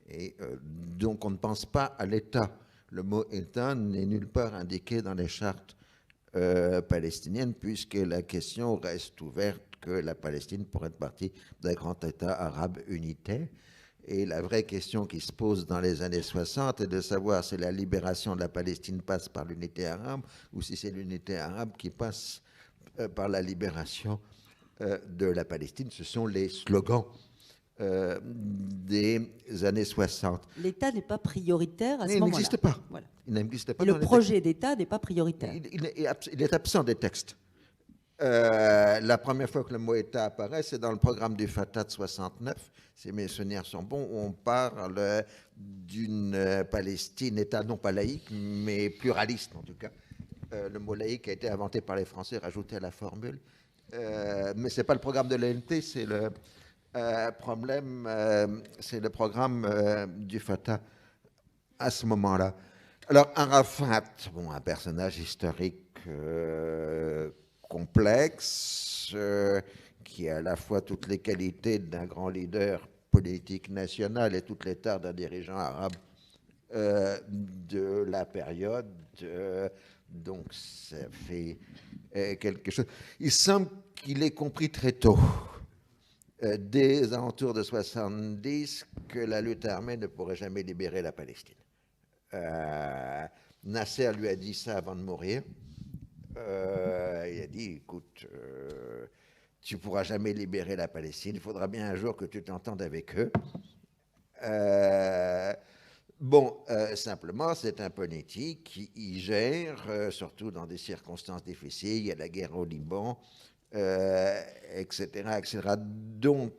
[SPEAKER 3] Et donc on ne pense pas à l'État. Le mot État n'est nulle part indiqué dans les chartes palestiniennes, puisque la question reste ouverte que la Palestine pourrait être partie d'un grand État arabe unitaire. Et la vraie question qui se pose dans les années 60 est de savoir si la libération de la Palestine passe par l'unité arabe ou si c'est l'unité arabe qui passe par la libération de la Palestine. Ce sont les slogans des années 60.
[SPEAKER 1] L'État n'est pas prioritaire à ce moment-là.
[SPEAKER 3] Il n'existe pas.
[SPEAKER 1] Voilà.
[SPEAKER 3] Il n'existe pas.
[SPEAKER 1] Et le projet d'État n'est pas prioritaire.
[SPEAKER 3] Il est absent des textes. La première fois que le mot État apparaît, c'est dans le programme du Fatah de 69, si mes souvenirs sont bons, où on parle d'une Palestine, État non pas laïque, mais pluraliste en tout cas. Le mot laïque a été inventé par les Français, rajouté à la formule. Mais ce n'est pas le programme de l'ANT, c'est le programme du Fatah à ce moment-là. Alors Arafat, bon, un personnage historique complexe, qui a à la fois toutes les qualités d'un grand leader politique national et toutes les tares d'un dirigeant arabe de la période. Donc ça fait quelque chose. Il semble qu'il ait compris très tôt, dès les alentours de 70, que la lutte armée ne pourrait jamais libérer la Palestine. Nasser lui a dit ça avant de mourir. Il a dit, écoute, tu ne pourras jamais libérer la Palestine, il faudra bien un jour que tu t'entendes avec eux. Simplement, c'est un politique qui y gère, surtout dans des circonstances difficiles, il y a la guerre au Liban, etc., etc. Donc,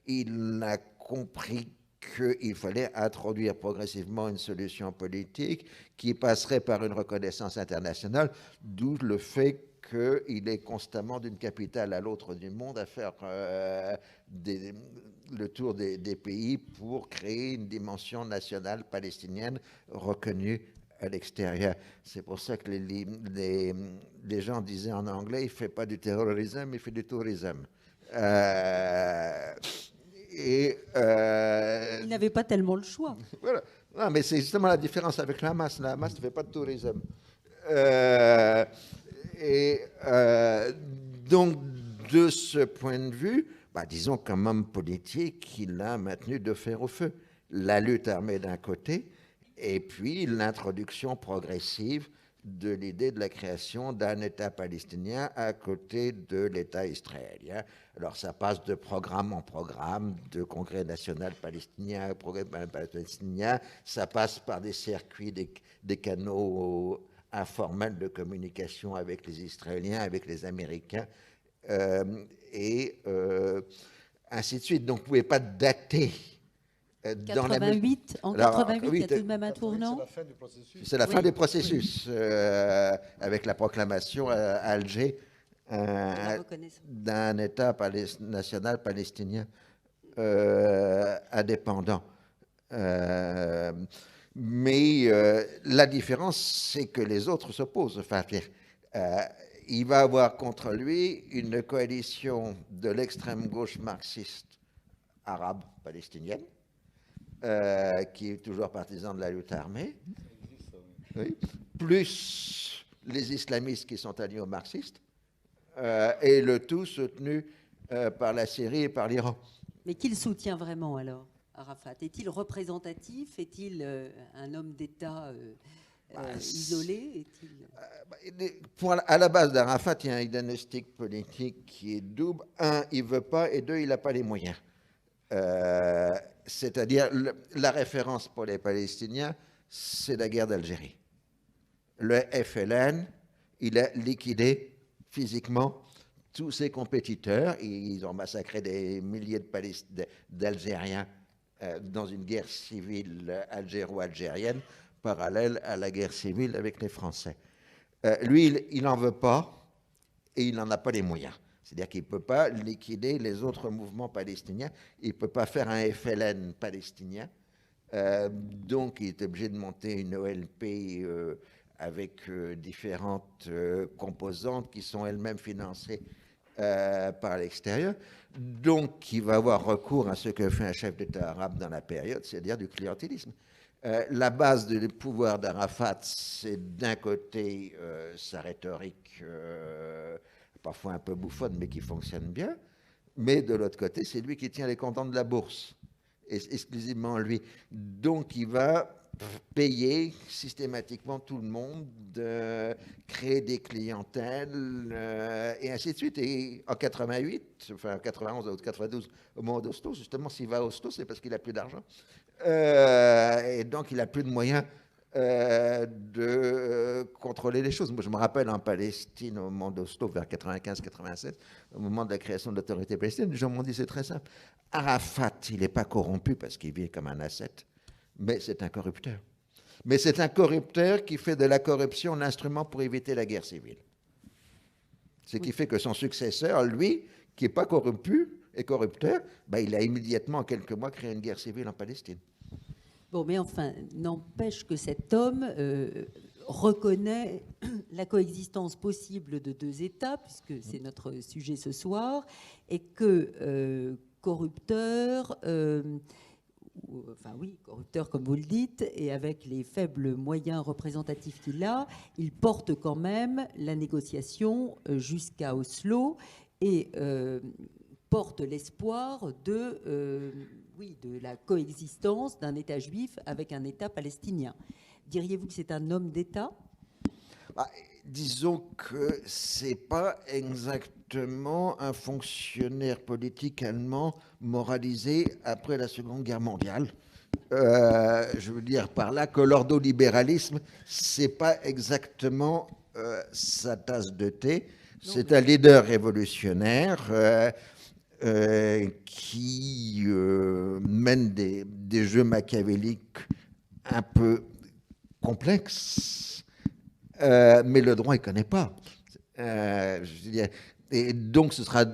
[SPEAKER 3] il a compris qu'il fallait introduire progressivement une solution politique qui passerait par une reconnaissance internationale, d'où le fait qu'il est constamment d'une capitale à l'autre du monde à faire le tour des pays pour créer une dimension nationale palestinienne reconnue à l'extérieur. C'est pour ça que les gens disaient en anglais, il ne fait pas du terrorisme, il fait du tourisme. Il
[SPEAKER 1] n'avait pas tellement le choix.
[SPEAKER 3] Voilà. Non, mais c'est justement la différence avec le Hamas. Le Hamas ne fait pas de tourisme. Donc, de ce point de vue, disons qu'un homme politique, il a maintenu de fer au feu la lutte armée d'un côté, et puis l'introduction progressive de l'idée de la création d'un État palestinien à côté de l'État israélien. Alors ça passe de programme en programme, de congrès national palestinien à congrès palestinien, ça passe par des circuits, des canaux informels de communication avec les Israéliens, avec les Américains, ainsi de suite. Donc vous ne pouvez pas dater.
[SPEAKER 1] En 88, il y a tout de même un tournant.
[SPEAKER 3] C'est la fin du processus, avec la proclamation à Alger d'un État national palestinien indépendant. Mais la différence, c'est que les autres s'opposent. Enfin, il va avoir contre lui une coalition de l'extrême gauche marxiste arabe palestinienne, qui est toujours partisan de la lutte armée, oui, plus les islamistes qui sont alliés aux marxistes, et le tout soutenu par la Syrie et par l'Iran.
[SPEAKER 1] Mais qui le soutient vraiment alors, Arafat? Est-il représentatif? Est-il un homme d'État isolé?
[SPEAKER 3] À la base d'Arafat, il y a un diagnostic politique qui est double. Un, il ne veut pas, et deux, il n'a pas les moyens. C'est-à-dire, la référence pour les Palestiniens, c'est la guerre d'Algérie. Le FLN, il a liquidé physiquement tous ses compétiteurs. Ils ont massacré des milliers d'Algériens dans une guerre civile algéro-algérienne parallèle à la guerre civile avec les Français. Lui, il n'en veut pas et il n'en a pas les moyens. C'est-à-dire qu'il ne peut pas liquider les autres mouvements palestiniens. Il ne peut pas faire un FLN palestinien. Donc, il est obligé de monter une OLP avec différentes composantes qui sont elles-mêmes financées par l'extérieur. Donc, il va avoir recours à ce que fait un chef d'État arabe dans la période, c'est-à-dire du clientélisme. La base du pouvoir d'Arafat, c'est d'un côté sa rhétorique parfois un peu bouffonne, mais qui fonctionne bien, mais de l'autre côté, c'est lui qui tient les comptants de la bourse, exclusivement lui. Donc, il va payer systématiquement tout le monde, créer des clientèles, et ainsi de suite. Et en 88, enfin en 91 ou 92, au moment d'Oslo, justement, s'il va à Oslo, c'est parce qu'il n'a plus d'argent. Et donc, il n'a plus de moyens de contrôler les choses. Moi, je me rappelle en Palestine, au moment d'Oslo, vers 95-97, au moment de la création de l'autorité palestinienne, les gens m'ont dit, c'est très simple. Arafat, il n'est pas corrompu parce qu'il vit comme un ascète, mais c'est un corrupteur. Mais c'est un corrupteur qui fait de la corruption l'instrument pour éviter la guerre civile. Ce qui fait que son successeur, lui, qui n'est pas corrompu et corrupteur, ben, il a immédiatement, en quelques mois, créé une guerre civile en Palestine.
[SPEAKER 1] Bon, mais enfin, n'empêche que cet homme reconnaît la coexistence possible de deux États, puisque c'est notre sujet ce soir, et que corrupteur, enfin oui, corrupteur comme vous le dites, et avec les faibles moyens représentatifs qu'il a, il porte quand même la négociation jusqu'à Oslo et porte l'espoir de la coexistence d'un État juif avec un État palestinien. Diriez-vous que c'est un homme d'État?
[SPEAKER 3] Disons que ce n'est pas exactement un fonctionnaire politique allemand moralisé après la Seconde Guerre mondiale. Je veux dire par là que l'ordolibéralisme, ce n'est pas exactement sa tasse de thé. C'est un leader révolutionnaire qui mène des jeux machiavéliques un peu complexes, mais le droit, il ne connaît pas. Je veux dire, et donc, ce sera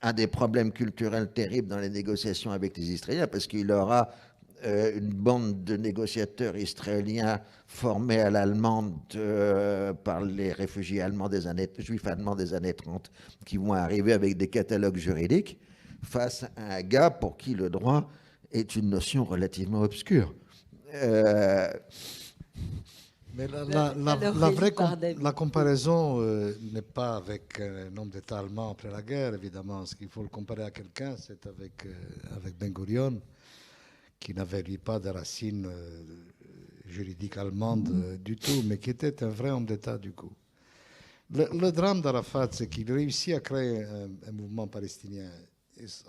[SPEAKER 3] un des problèmes culturels terribles dans les négociations avec les Israéliens, parce qu'il aura une bande de négociateurs israéliens formés à l'allemande par les réfugiés allemands juifs allemands des années 30, qui vont arriver avec des catalogues juridiques face à un gars pour qui le droit est une notion relativement obscure.
[SPEAKER 4] Mais la comparaison n'est pas avec un homme d'État allemand après la guerre, évidemment. Ce qu'il faut le comparer à quelqu'un, c'est avec Ben Gurion, qui n'avait lui pas de racines juridiques allemandes du tout, mais qui était un vrai homme d'État du coup. Le drame d'Arafat, c'est qu'il réussit à créer un mouvement palestinien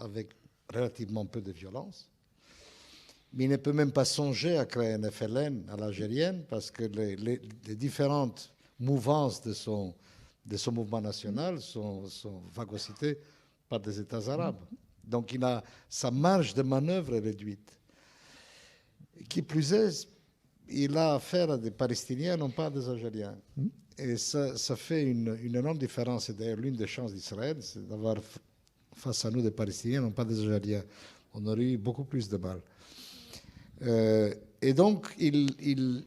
[SPEAKER 4] avec relativement peu de violence. Mais il ne peut même pas songer à créer un FLN à l'algérienne parce que les différentes mouvances de son mouvement national sont phagocytées par des États arabes. Donc sa marge de manœuvre est réduite. Qui plus est, il a affaire à des Palestiniens, non pas à des Algériens. Et ça fait une énorme différence. C'est d'ailleurs l'une des chances d'Israël, c'est d'avoir face à nous des Palestiniens, non pas des Algériens. On aurait eu beaucoup plus de mal. Et donc, il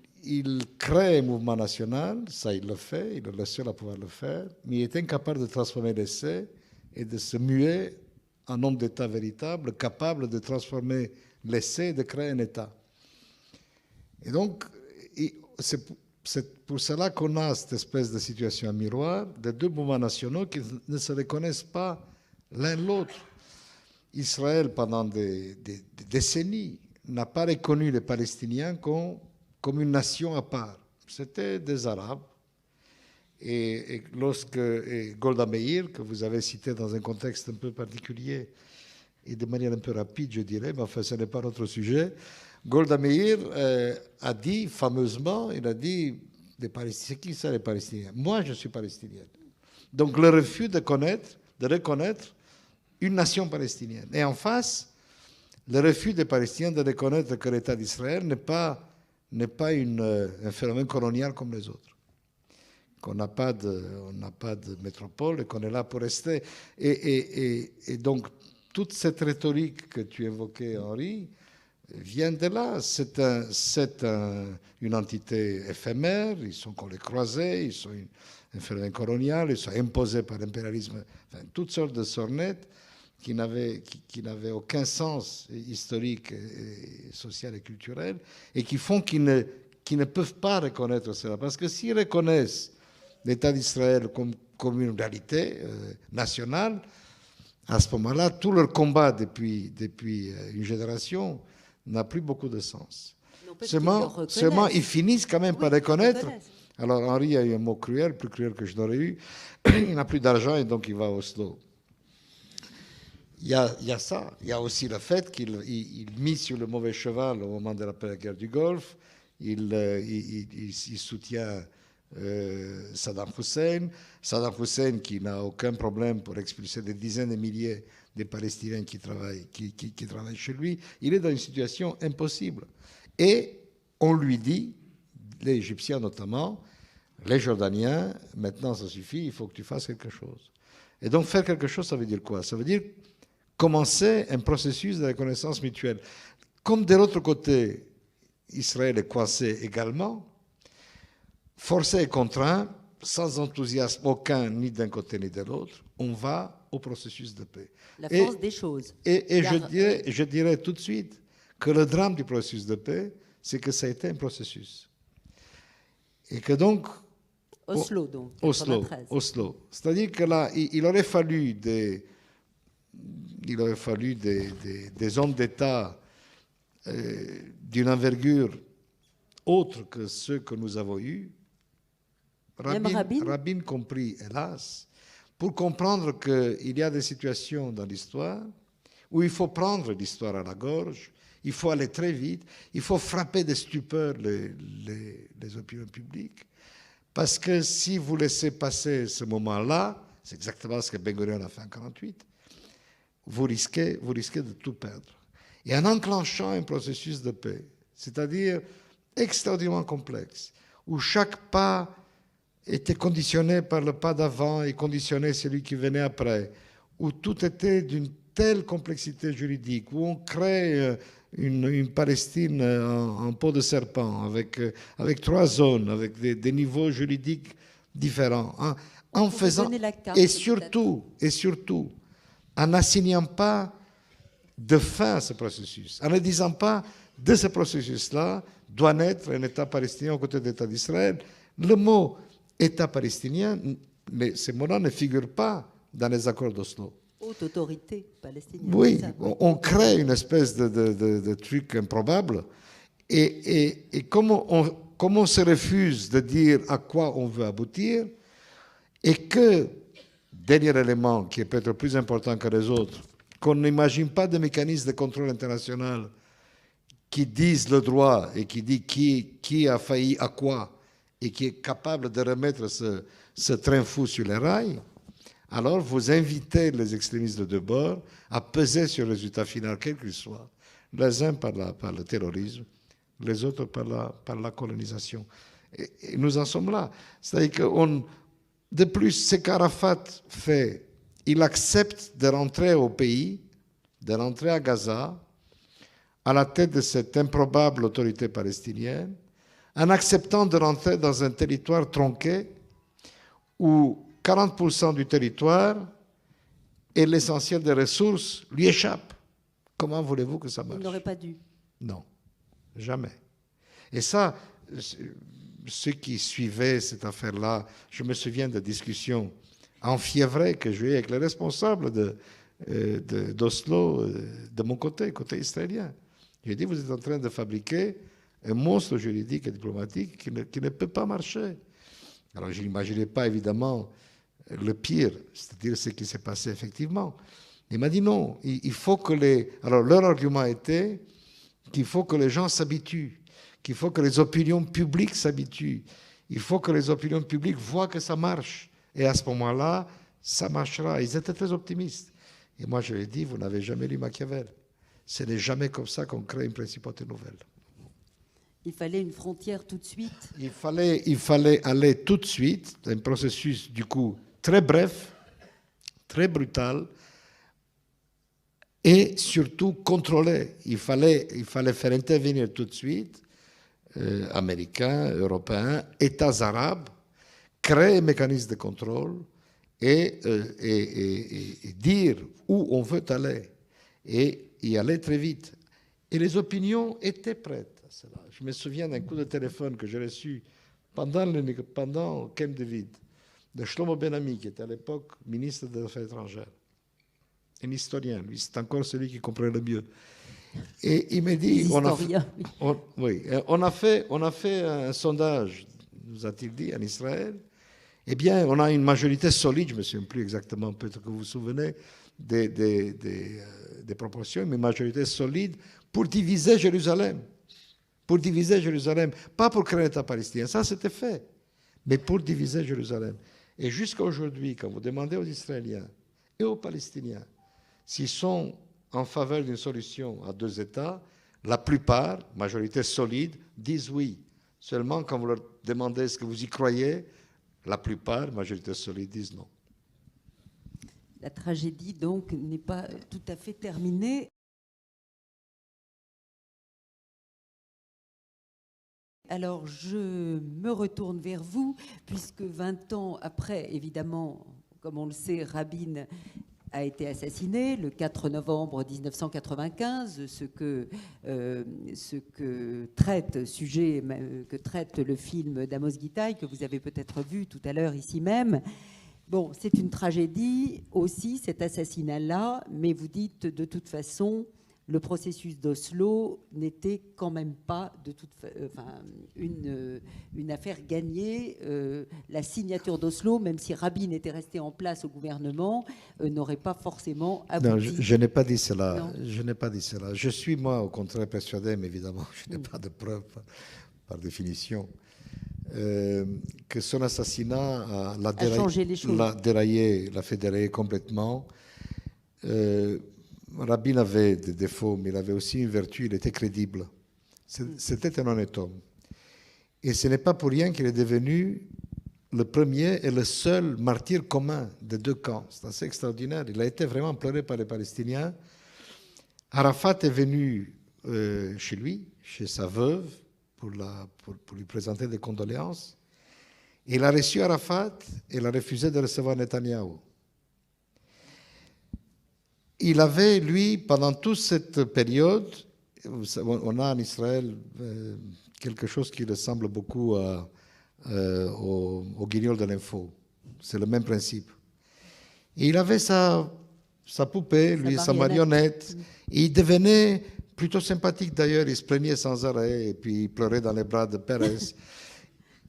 [SPEAKER 4] crée un mouvement national, ça il le fait, il est le seul à pouvoir le faire, mais il est incapable de transformer l'essai et de se muer en homme d'État véritable, capable de transformer l'essai et de créer un État. Et donc, c'est pour cela qu'on a cette espèce de situation à miroir de deux mouvements nationaux qui ne se reconnaissent pas l'un l'autre. Israël, pendant des décennies, n'a pas reconnu les Palestiniens comme une nation à part. C'était des Arabes. Et lorsque Golda Meir, que vous avez cité dans un contexte un peu particulier et de manière un peu rapide, je dirais, mais enfin ce n'est pas notre sujet, Golda Meir a dit fameusement, il a dit, c'est qui ça les Palestiniens? Moi, je suis palestinienne. Donc le refus de reconnaître une nation palestinienne. Et en face, le refus des Palestiniens de reconnaître que l'État d'Israël n'est pas un phénomène colonial comme les autres. Qu'on n'a pas de métropole et qu'on est là pour rester. Et donc, toute cette rhétorique que tu évoquais, Henri, vient de là. C'est une entité éphémère, ils sont comme les croisés, ils sont un phénomène colonial, ils sont imposés par l'impérialisme, enfin, toutes sortes de sornettes qui n'avaient aucun sens historique, et social et culturel, et qui font qu'ils ne peuvent pas reconnaître cela. Parce que s'ils reconnaissent l'État d'Israël comme une réalité nationale, à ce moment-là, tout leur combat depuis une génération n'a plus beaucoup de sens. Seulement, ils finissent quand même par reconnaître. Alors, Henri a eu un mot cruel, plus cruel que je n'aurais eu. Il n'a plus d'argent et donc il va à Oslo. Il y a ça. Il y a aussi le fait qu'il mise sur le mauvais cheval au moment de la guerre du Golfe. Il soutient Saddam Hussein qui n'a aucun problème pour expulser des dizaines de milliers de Palestiniens qui travaillent chez lui. Il est dans une situation impossible. Et on lui dit, les Égyptiens notamment, les Jordaniens, maintenant ça suffit, il faut que tu fasses quelque chose. Et donc faire quelque chose, ça veut dire quoi? Ça veut dire commencer un processus de reconnaissance mutuelle. Comme de l'autre côté, Israël est coincé également, forcé et contraint, sans enthousiasme aucun, ni d'un côté ni de l'autre, on va au processus de paix.
[SPEAKER 1] La force des choses.
[SPEAKER 4] Et je dirais tout de suite que le drame du processus de paix, c'est que ça a été un processus. Et que donc...
[SPEAKER 1] Oslo, donc.
[SPEAKER 4] Oslo. C'est-à-dire que là, il aurait fallu des hommes d'État d'une envergure autre que ceux que nous avons eus, Rabin compris, hélas, pour comprendre qu'il y a des situations dans l'histoire où il faut prendre l'histoire à la gorge, il faut aller très vite, il faut frapper de stupeur les opinions publiques, parce que si vous laissez passer ce moment-là, c'est exactement ce que Ben Gurion a fait en 1948, vous risquez de tout perdre. Et en enclenchant un processus de paix, c'est-à-dire extraordinairement complexe, où chaque pas était conditionné par le pas d'avant et conditionné celui qui venait après, où tout était d'une telle complexité juridique, où on crée une Palestine en peau de serpent, avec 3 zones, avec des niveaux juridiques différents, en faisant, et surtout, en n'assignant pas de fin à ce processus, en ne disant pas de ce processus-là doit naître un État palestinien aux côtés de l'État d'Israël. Le mot État palestinien, mais ces mots-là ne figurent pas dans les accords d'Oslo.
[SPEAKER 1] Haute autorité palestinienne.
[SPEAKER 4] Oui, on crée une espèce de truc improbable. Et comme on se refuse de dire à quoi on veut aboutir, et que, dernier élément qui est peut-être plus important que les autres, qu'on n'imagine pas de mécanisme de contrôle international qui disent le droit et qui dit qui a failli à quoi et qui est capable de remettre ce train fou sur les rails, alors vous invitez les extrémistes de deux bords à peser sur le résultat final, quel qu'il soit, les uns par le terrorisme, les autres par la colonisation. Et nous en sommes là. C'est-à-dire que de plus, ce qu'Arafat fait, il accepte de rentrer au pays, de rentrer à Gaza, à la tête de cette improbable autorité palestinienne, en acceptant de rentrer dans un territoire tronqué où 40% du territoire et l'essentiel des ressources lui échappent. Comment voulez-vous que ça marche?
[SPEAKER 1] Il n'aurait pas dû.
[SPEAKER 4] Non, jamais. Et ça, ceux qui suivaient cette affaire-là, je me souviens de discussions enfiévrées que j'ai eues avec les responsables d'Oslo, de mon côté israélien. J'ai dit, vous êtes en train de fabriquer un monstre juridique et diplomatique qui ne peut pas marcher. Alors, je n'imaginais pas, évidemment, le pire, c'est-à-dire ce qui s'est passé effectivement. Il m'a dit non, il faut que les... Alors, leur argument était qu'il faut que les gens s'habituent, qu'il faut que les opinions publiques s'habituent, il faut que les opinions publiques voient que ça marche. Et à ce moment-là, ça marchera. Ils étaient très optimistes. Et moi, je lui ai dit, vous n'avez jamais lu Machiavel. Ce n'est jamais comme ça qu'on crée une principauté nouvelle.
[SPEAKER 1] Il fallait une frontière tout de suite.
[SPEAKER 4] Il fallait aller tout de suite, un processus du coup très bref, très brutal, et surtout contrôlé. Il fallait faire intervenir tout de suite Américains, Européens, États arabes, créer un mécanisme de contrôle et dire où on veut aller et y aller très vite. Et les opinions étaient prêtes. Je me souviens d'un coup de téléphone que j'ai reçu pendant Camp David de Shlomo Ben-Ami, qui était à l'époque ministre des Affaires étrangères, un historien, lui, c'est encore celui qui comprenait le mieux. Et il m'a dit, on a fait un sondage, nous a-t-il dit, en Israël. Eh bien, on a une majorité solide, je ne me souviens plus exactement, peut-être que vous vous souvenez des proportions, mais une majorité solide pour diviser Jérusalem. Pour diviser Jérusalem, pas pour créer un État palestinien, ça c'était fait, mais pour diviser Jérusalem. Et jusqu'à aujourd'hui, quand vous demandez aux Israéliens et aux Palestiniens s'ils sont en faveur d'une solution à deux États, la plupart, majorité solide, disent oui. Seulement quand vous leur demandez est-ce que vous y croyez, la plupart, majorité solide, disent non.
[SPEAKER 1] La tragédie, donc, n'est pas tout à fait terminée. Alors, je me retourne vers vous, puisque 20 ans après, évidemment, comme on le sait, Rabin a été assassiné le 4 novembre 1995, ce que traite le film d'Amos Gitaï, que vous avez peut-être vu tout à l'heure ici même. Bon, c'est une tragédie aussi, cet assassinat-là, mais vous dites de toute façon... Le processus d'Oslo n'était quand même pas une affaire gagnée. La signature d'Oslo, même si Rabin était resté en place au gouvernement, n'aurait pas forcément abouti.
[SPEAKER 4] Non, je n'ai pas dit cela. Non. Je n'ai pas dit cela. Je suis, moi, au contraire, persuadé, mais évidemment, je n'ai pas de preuves par définition, que son assassinat l'a fait dérailler complètement. Rabin avait des défauts, mais il avait aussi une vertu, il était crédible. C'était un honnête homme. Et ce n'est pas pour rien qu'il est devenu le premier et le seul martyr commun des deux camps. C'est assez extraordinaire. Il a été vraiment pleuré par les Palestiniens. Arafat est venu chez lui, chez sa veuve, pour lui présenter des condoléances. Il a reçu Arafat et il a refusé de recevoir Netanyahou. Il avait, lui, pendant toute cette période, on a en Israël quelque chose qui ressemble beaucoup au guignol de l'info. C'est le même principe. Et il avait sa poupée, lui, sa marionnette. Et il devenait plutôt sympathique d'ailleurs. Il se plaignait sans arrêt et puis il pleurait dans les bras de Pérez.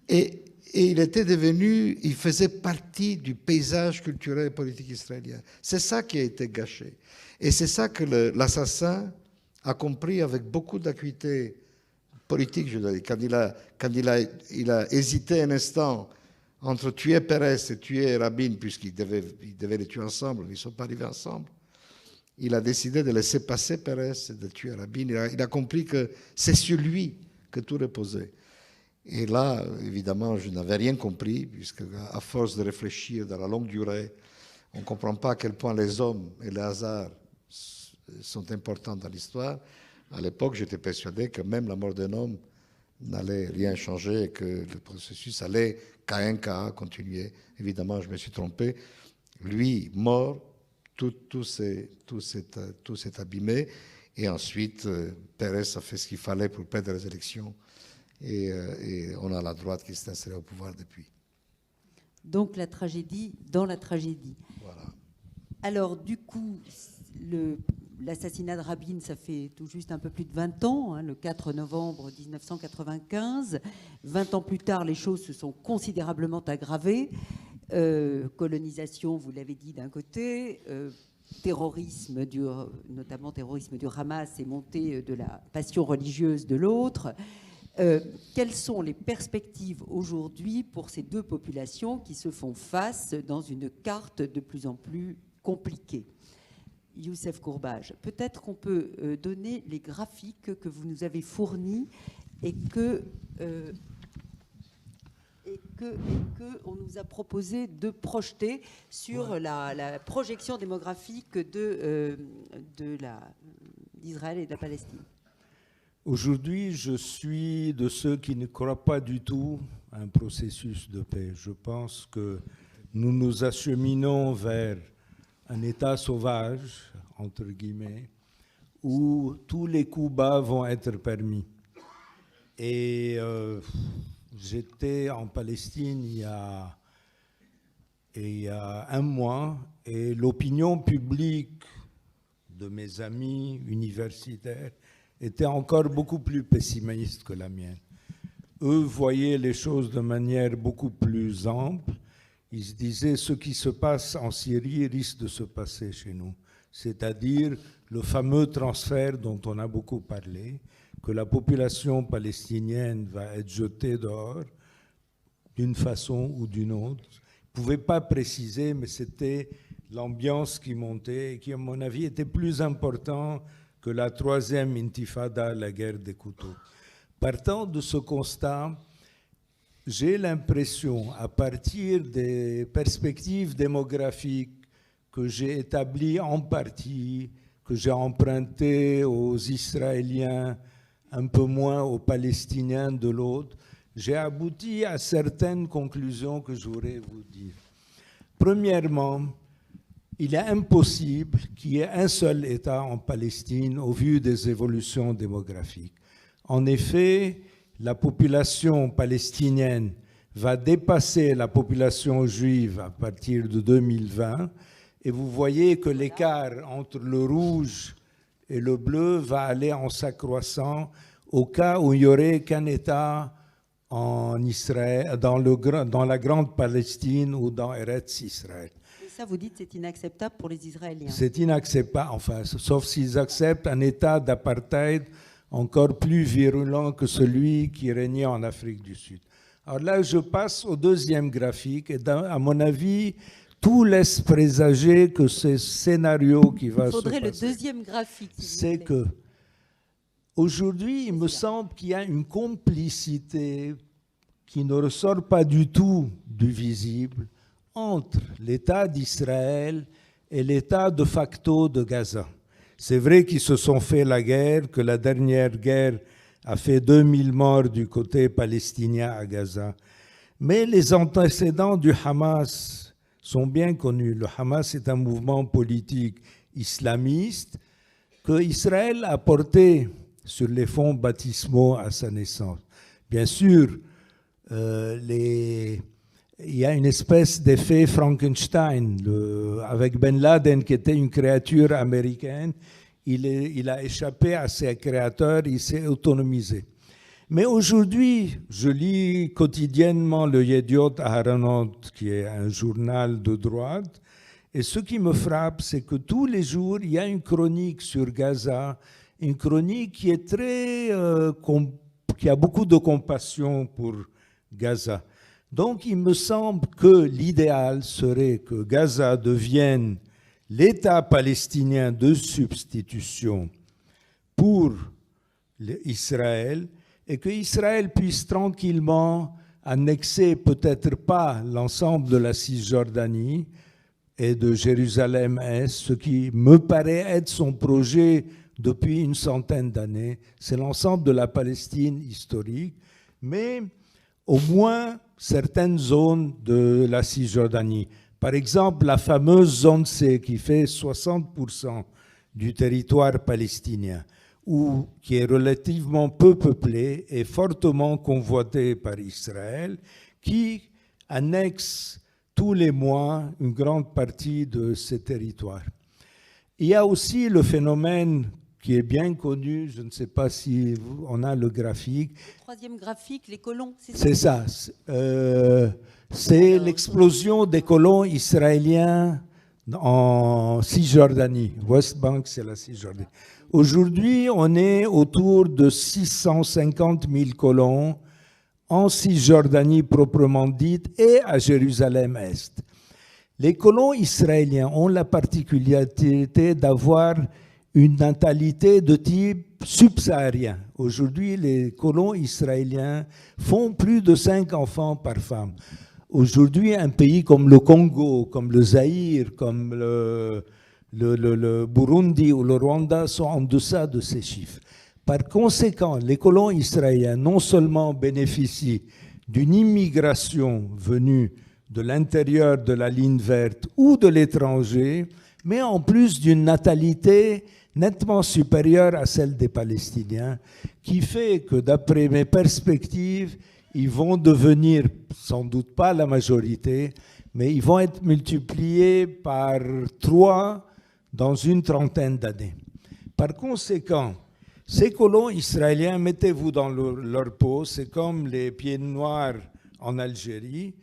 [SPEAKER 4] Et il était devenu, il faisait partie du paysage culturel et politique israélien. C'est ça qui a été gâché. Et c'est ça que l'assassin a compris avec beaucoup d'acuité politique, je dois dire. Quand il a hésité un instant entre tuer Pérez et tuer Rabin, puisqu'ils devaient les tuer ensemble, ils ne sont pas arrivés ensemble, il a décidé de laisser passer Pérez et de tuer Rabin. Il a compris que c'est sur lui que tout reposait. Et là, évidemment, je n'avais rien compris, puisque à force de réfléchir dans la longue durée, on ne comprend pas à quel point les hommes et les hasards sont importants dans l'histoire. À l'époque, j'étais persuadé que même la mort d'un homme n'allait rien changer et que le processus allait, cas un cas, continuer. Évidemment, je me suis trompé. Lui, mort, tout s'est abîmé. Et ensuite, Pérez a fait ce qu'il fallait pour perdre les élections. et on a la droite qui s'est installée au pouvoir depuis.
[SPEAKER 1] Donc la tragédie dans la tragédie.
[SPEAKER 4] Voilà.
[SPEAKER 1] Alors du coup, l'assassinat de Rabin, ça fait tout juste un peu plus de 20 ans, hein, le 4 novembre 1995. 20 ans plus tard, les choses se sont considérablement aggravées. Colonisation, vous l'avez dit d'un côté, terrorisme, notamment terrorisme du Hamas et montée de la passion religieuse de l'autre. Quelles sont les perspectives aujourd'hui pour ces deux populations qui se font face dans une carte de plus en plus compliquée? Youssef Courbage, peut-être qu'on peut donner les graphiques que vous nous avez fournis et que on nous a proposé de projeter sur la projection démographique d'Israël et de la Palestine.
[SPEAKER 2] Aujourd'hui, je suis de ceux qui ne croient pas du tout à un processus de paix. Je pense que nous nous acheminons vers un État sauvage, entre guillemets, où tous les coups bas vont être permis. Et j'étais en Palestine il y a un mois, et l'opinion publique de mes amis universitaires était encore beaucoup plus pessimiste que la mienne. Eux voyaient les choses de manière beaucoup plus ample. Ils se disaient ce qui se passe en Syrie risque de se passer chez nous, c'est-à-dire le fameux transfert dont on a beaucoup parlé, que la population palestinienne va être jetée dehors d'une façon ou d'une autre. Ils ne pouvaient pas préciser, mais c'était l'ambiance qui montait et qui, à mon avis, était plus important que la troisième intifada, la guerre des couteaux. Partant de ce constat, j'ai l'impression, à partir des perspectives démographiques que j'ai établies en partie, que j'ai empruntées aux Israéliens, un peu moins aux Palestiniens de l'autre, j'ai abouti à certaines conclusions que je voudrais vous dire. Premièrement, il est impossible qu'il y ait un seul État en Palestine au vu des évolutions démographiques. En effet, la population palestinienne va dépasser la population juive à partir de 2020, et vous voyez que l'écart entre le rouge et le bleu va aller en s'accroissant au cas où il n'y aurait qu'un État en Israël, dans la grande Palestine ou dans Eretz Israël.
[SPEAKER 1] Ça, vous dites, c'est inacceptable pour les Israéliens.
[SPEAKER 2] C'est inacceptable, enfin, sauf s'ils acceptent un état d'apartheid encore plus virulent que celui qui régnait en Afrique du Sud. Alors là, je passe au deuxième graphique, et à mon avis, tout laisse présager que ce scénario qui va se passer...
[SPEAKER 1] Il faudrait le deuxième graphique.
[SPEAKER 2] C'est que, aujourd'hui, il me semble qu'il y a une complicité qui ne ressort pas du tout du visible entre l'État d'Israël et l'État de facto de Gaza. C'est vrai qu'ils se sont fait la guerre, que la dernière guerre a fait 2000 morts du côté palestinien à Gaza. Mais les antécédents du Hamas sont bien connus. Le Hamas est un mouvement politique islamiste que Israël a porté sur les fonds baptismaux à sa naissance. Bien sûr, il y a une espèce d'effet Frankenstein. Avec Ben Laden, qui était une créature américaine, il a échappé à ses créateurs, il s'est autonomisé. Mais aujourd'hui, je lis quotidiennement le Yediot Aharonot, qui est un journal de droite, et ce qui me frappe, c'est que tous les jours, il y a une chronique sur Gaza, une chronique qui est qui a beaucoup de compassion pour Gaza. Donc, il me semble que l'idéal serait que Gaza devienne l'État palestinien de substitution pour Israël et que Israël puisse tranquillement annexer peut-être pas l'ensemble de la Cisjordanie et de Jérusalem-Est, ce qui me paraît être son projet depuis une centaine d'années. C'est l'ensemble de la Palestine historique, mais au moins certaines zones de la Cisjordanie. Par exemple, la fameuse zone C qui fait 60% du territoire palestinien, qui est relativement peu peuplée et fortement convoitée par Israël, qui annexe tous les mois une grande partie de ces territoires. Il y a aussi le phénomène qui est bien connu, je ne sais pas si on a le graphique.
[SPEAKER 1] Le troisième graphique, les colons, c'est ça?
[SPEAKER 2] C'est ça. C'est l'explosion des colons israéliens en Cisjordanie. West Bank, c'est la Cisjordanie. Aujourd'hui, on est autour de 650 000 colons en Cisjordanie proprement dite et à Jérusalem-Est. Les colons israéliens ont la particularité d'avoir une natalité de type subsaharien. Aujourd'hui, les colons israéliens font plus de 5 enfants par femme. Aujourd'hui, un pays comme le Congo, comme le Zaïre, comme le Burundi ou le Rwanda sont en deçà de ces chiffres. Par conséquent, les colons israéliens non seulement bénéficient d'une immigration venue de l'intérieur de la ligne verte ou de l'étranger, mais en plus d'une natalité nettement supérieure à celle des Palestiniens, qui fait que, d'après mes perspectives, ils vont devenir, sans doute pas la majorité, mais ils vont être multipliés par 3 dans une trentaine d'années. Par conséquent, ces colons israéliens, mettez-vous dans leur peau, c'est comme les pieds noirs en Algérie.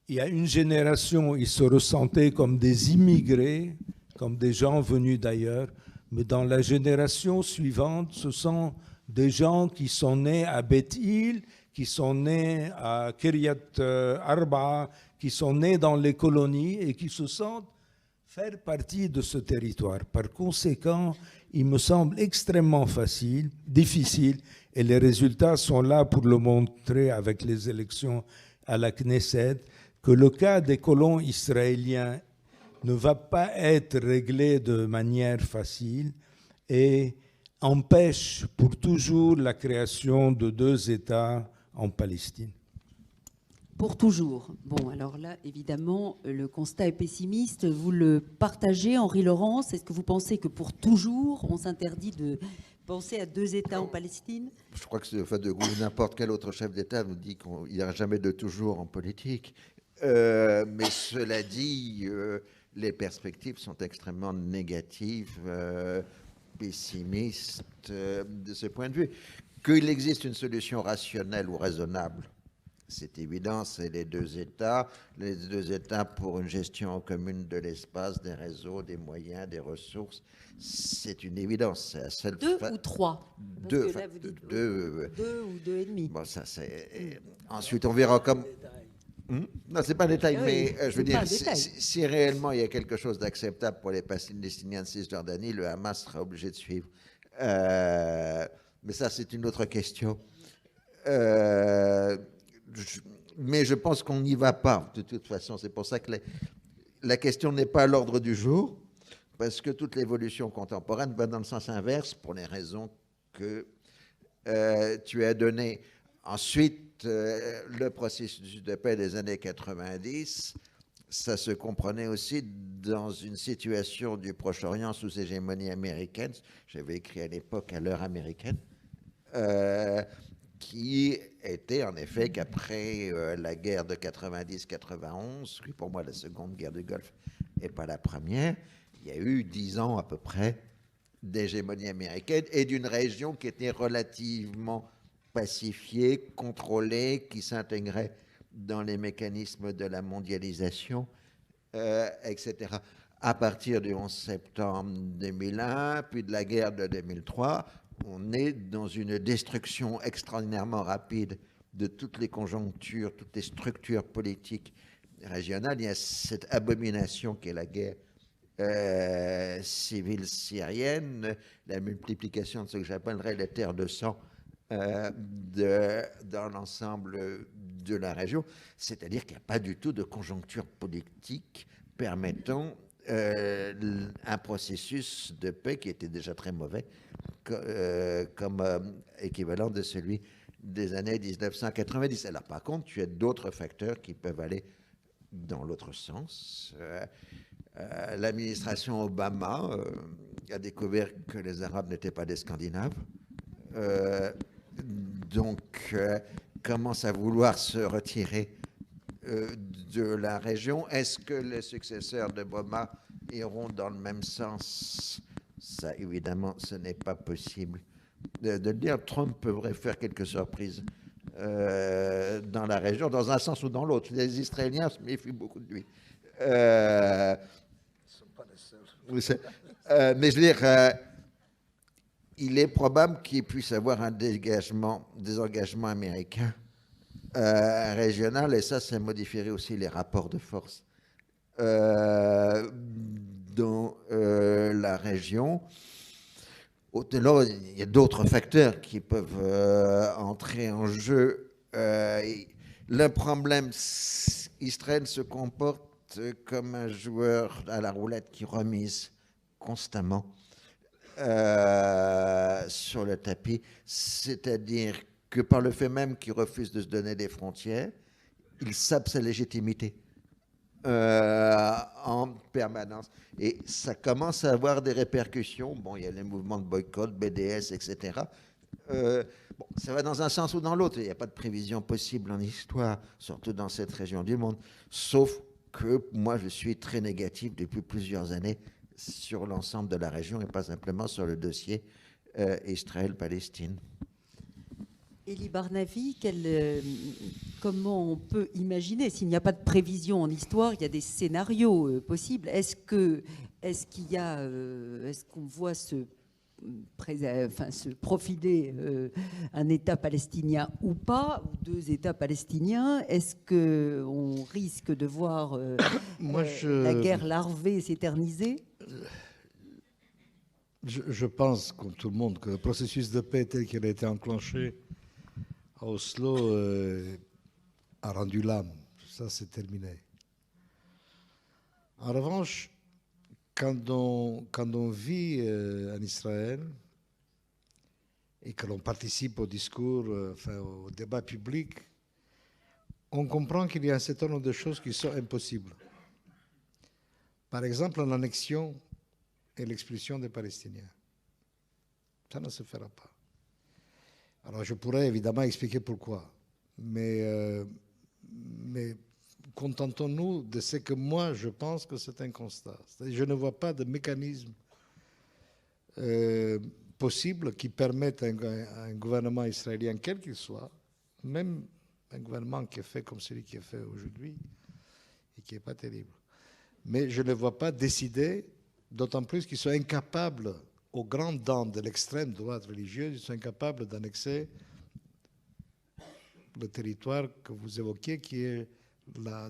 [SPEAKER 2] Il y a une génération, ils se ressentaient comme des immigrés, comme des gens venus d'ailleurs, mais dans la génération suivante, ce sont des gens qui sont nés à Beth-Il, qui sont nés à Kiryat Arba, qui sont nés dans les colonies et qui se sentent faire partie de ce territoire. Par conséquent, il me semble extrêmement difficile, et les résultats sont là pour le montrer avec les élections à la Knesset, que le cas des colons israéliens ne va pas être réglé de manière facile et empêche pour toujours la création de 2 États en Palestine.
[SPEAKER 1] Pour toujours. Bon, alors là, évidemment, le constat est pessimiste. Vous le partagez, Henri Laurence? Est-ce que vous pensez que pour toujours, on s'interdit de penser à 2 États en Palestine?
[SPEAKER 3] Je crois que n'importe quel autre chef d'État nous dit qu'il n'y aura jamais de toujours en politique. Mais cela dit, les perspectives sont extrêmement négatives, pessimistes de ce point de vue. Qu'il existe une solution rationnelle ou raisonnable, c'est évident, c'est les 2 États pour une gestion commune de l'espace, des réseaux, des moyens, des ressources. C'est une évidence. C'est la seule
[SPEAKER 1] 2 ou 3?
[SPEAKER 3] 2,
[SPEAKER 1] Parce que là, vous dites 2 ou 2 et demi.
[SPEAKER 3] Bon, ça c'est. Ensuite, on verra comme. Non, c'est pas un détail, mais je veux dire, si réellement il y a quelque chose d'acceptable pour les Palestiniens de Cisjordanie, le Hamas sera obligé de suivre. Mais ça, c'est une autre question. Mais je pense qu'on n'y va pas, de toute façon. C'est pour ça que la question n'est pas à l'ordre du jour, parce que toute l'évolution contemporaine va dans le sens inverse pour les raisons que tu as données. Ensuite, le processus de paix des années 90, ça se comprenait aussi dans une situation du Proche-Orient sous hégémonie américaine. J'avais écrit à l'époque à l'heure américaine, qui était en effet qu'après la guerre de 90-91, qui pour moi la seconde guerre du Golfe et pas la première, il y a eu 10 ans à peu près d'hégémonie américaine et d'une région qui était relativement pacifiée, contrôlée, qui s'intégrait dans les mécanismes de la mondialisation, etc. À partir du 11 septembre 2001, puis de la guerre de 2003, on est dans une destruction extraordinairement rapide de toutes les conjonctures, toutes les structures politiques régionales. Il y a cette abomination qu'est la guerre civile syrienne, la multiplication de ce que j'appellerais les terres de sang dans l'ensemble de la région. C'est-à-dire qu'il n'y a pas du tout de conjoncture politique permettant un processus de paix qui était déjà très mauvais comme équivalent de celui des années 1990. Alors par contre, tu as d'autres facteurs qui peuvent aller dans l'autre sens. l'administration Obama a découvert que les Arabes n'étaient pas des Scandinaves. Donc, commence à vouloir se retirer de la région. Est-ce que les successeurs d'Obama iront dans le même sens? Ça, évidemment, ce n'est pas possible de le dire. Trump pourrait faire quelques surprises dans la région, dans un sens ou dans l'autre. Les Israéliens se méfient beaucoup de lui. Mais je veux dire, il est probable qu'il puisse avoir un désengagement américain régional, et ça modifierait aussi les rapports de force dans la région. Au-delà, il y a d'autres facteurs qui peuvent entrer en jeu. Le problème, Israël se comporte comme un joueur à la roulette qui remise constamment sur le tapis, c'est-à-dire que par le fait même qu'il refuse de se donner des frontières, il sape sa légitimité en permanence. Et ça commence à avoir des répercussions. Bon, il y a les mouvements de boycott, BDS, etc. Bon, ça va dans un sens ou dans l'autre. Il n'y a pas de prévision possible en histoire, surtout dans cette région du monde. Sauf que moi, je suis très négatif depuis plusieurs années sur l'ensemble de la région et pas simplement sur le dossier Israël-Palestine.
[SPEAKER 1] Elie Barnavi, comment on peut imaginer, s'il n'y a pas de prévision en histoire, il y a des scénarios possibles. Est-ce qu'on voit se profiler un État palestinien ou pas, ou deux États palestiniens? Est-ce qu'on risque de voir la guerre larvée s'éterniser?
[SPEAKER 4] Je pense, comme tout le monde, que le processus de paix tel qu'il a été enclenché à Oslo a rendu l'âme. Ça, c'est terminé. En revanche, quand on vit en Israël et que l'on participe au discours, au débat public, on comprend qu'il y a un certain nombre de choses qui sont impossibles. Par exemple, l'annexion et l'expulsion des Palestiniens. Ça ne se fera pas. Alors je pourrais évidemment expliquer pourquoi, mais contentons-nous de ce que moi je pense que c'est un constat. Je ne vois pas de mécanisme possible qui permette à un gouvernement israélien, quel qu'il soit, même un gouvernement qui est fait comme celui qui est fait aujourd'hui et qui n'est pas terrible, mais je ne le vois pas décider, d'autant plus qu'ils sont incapables, aux grandes dents de l'extrême droite religieuse, ils sont incapables d'annexer le territoire que vous évoquez, qui est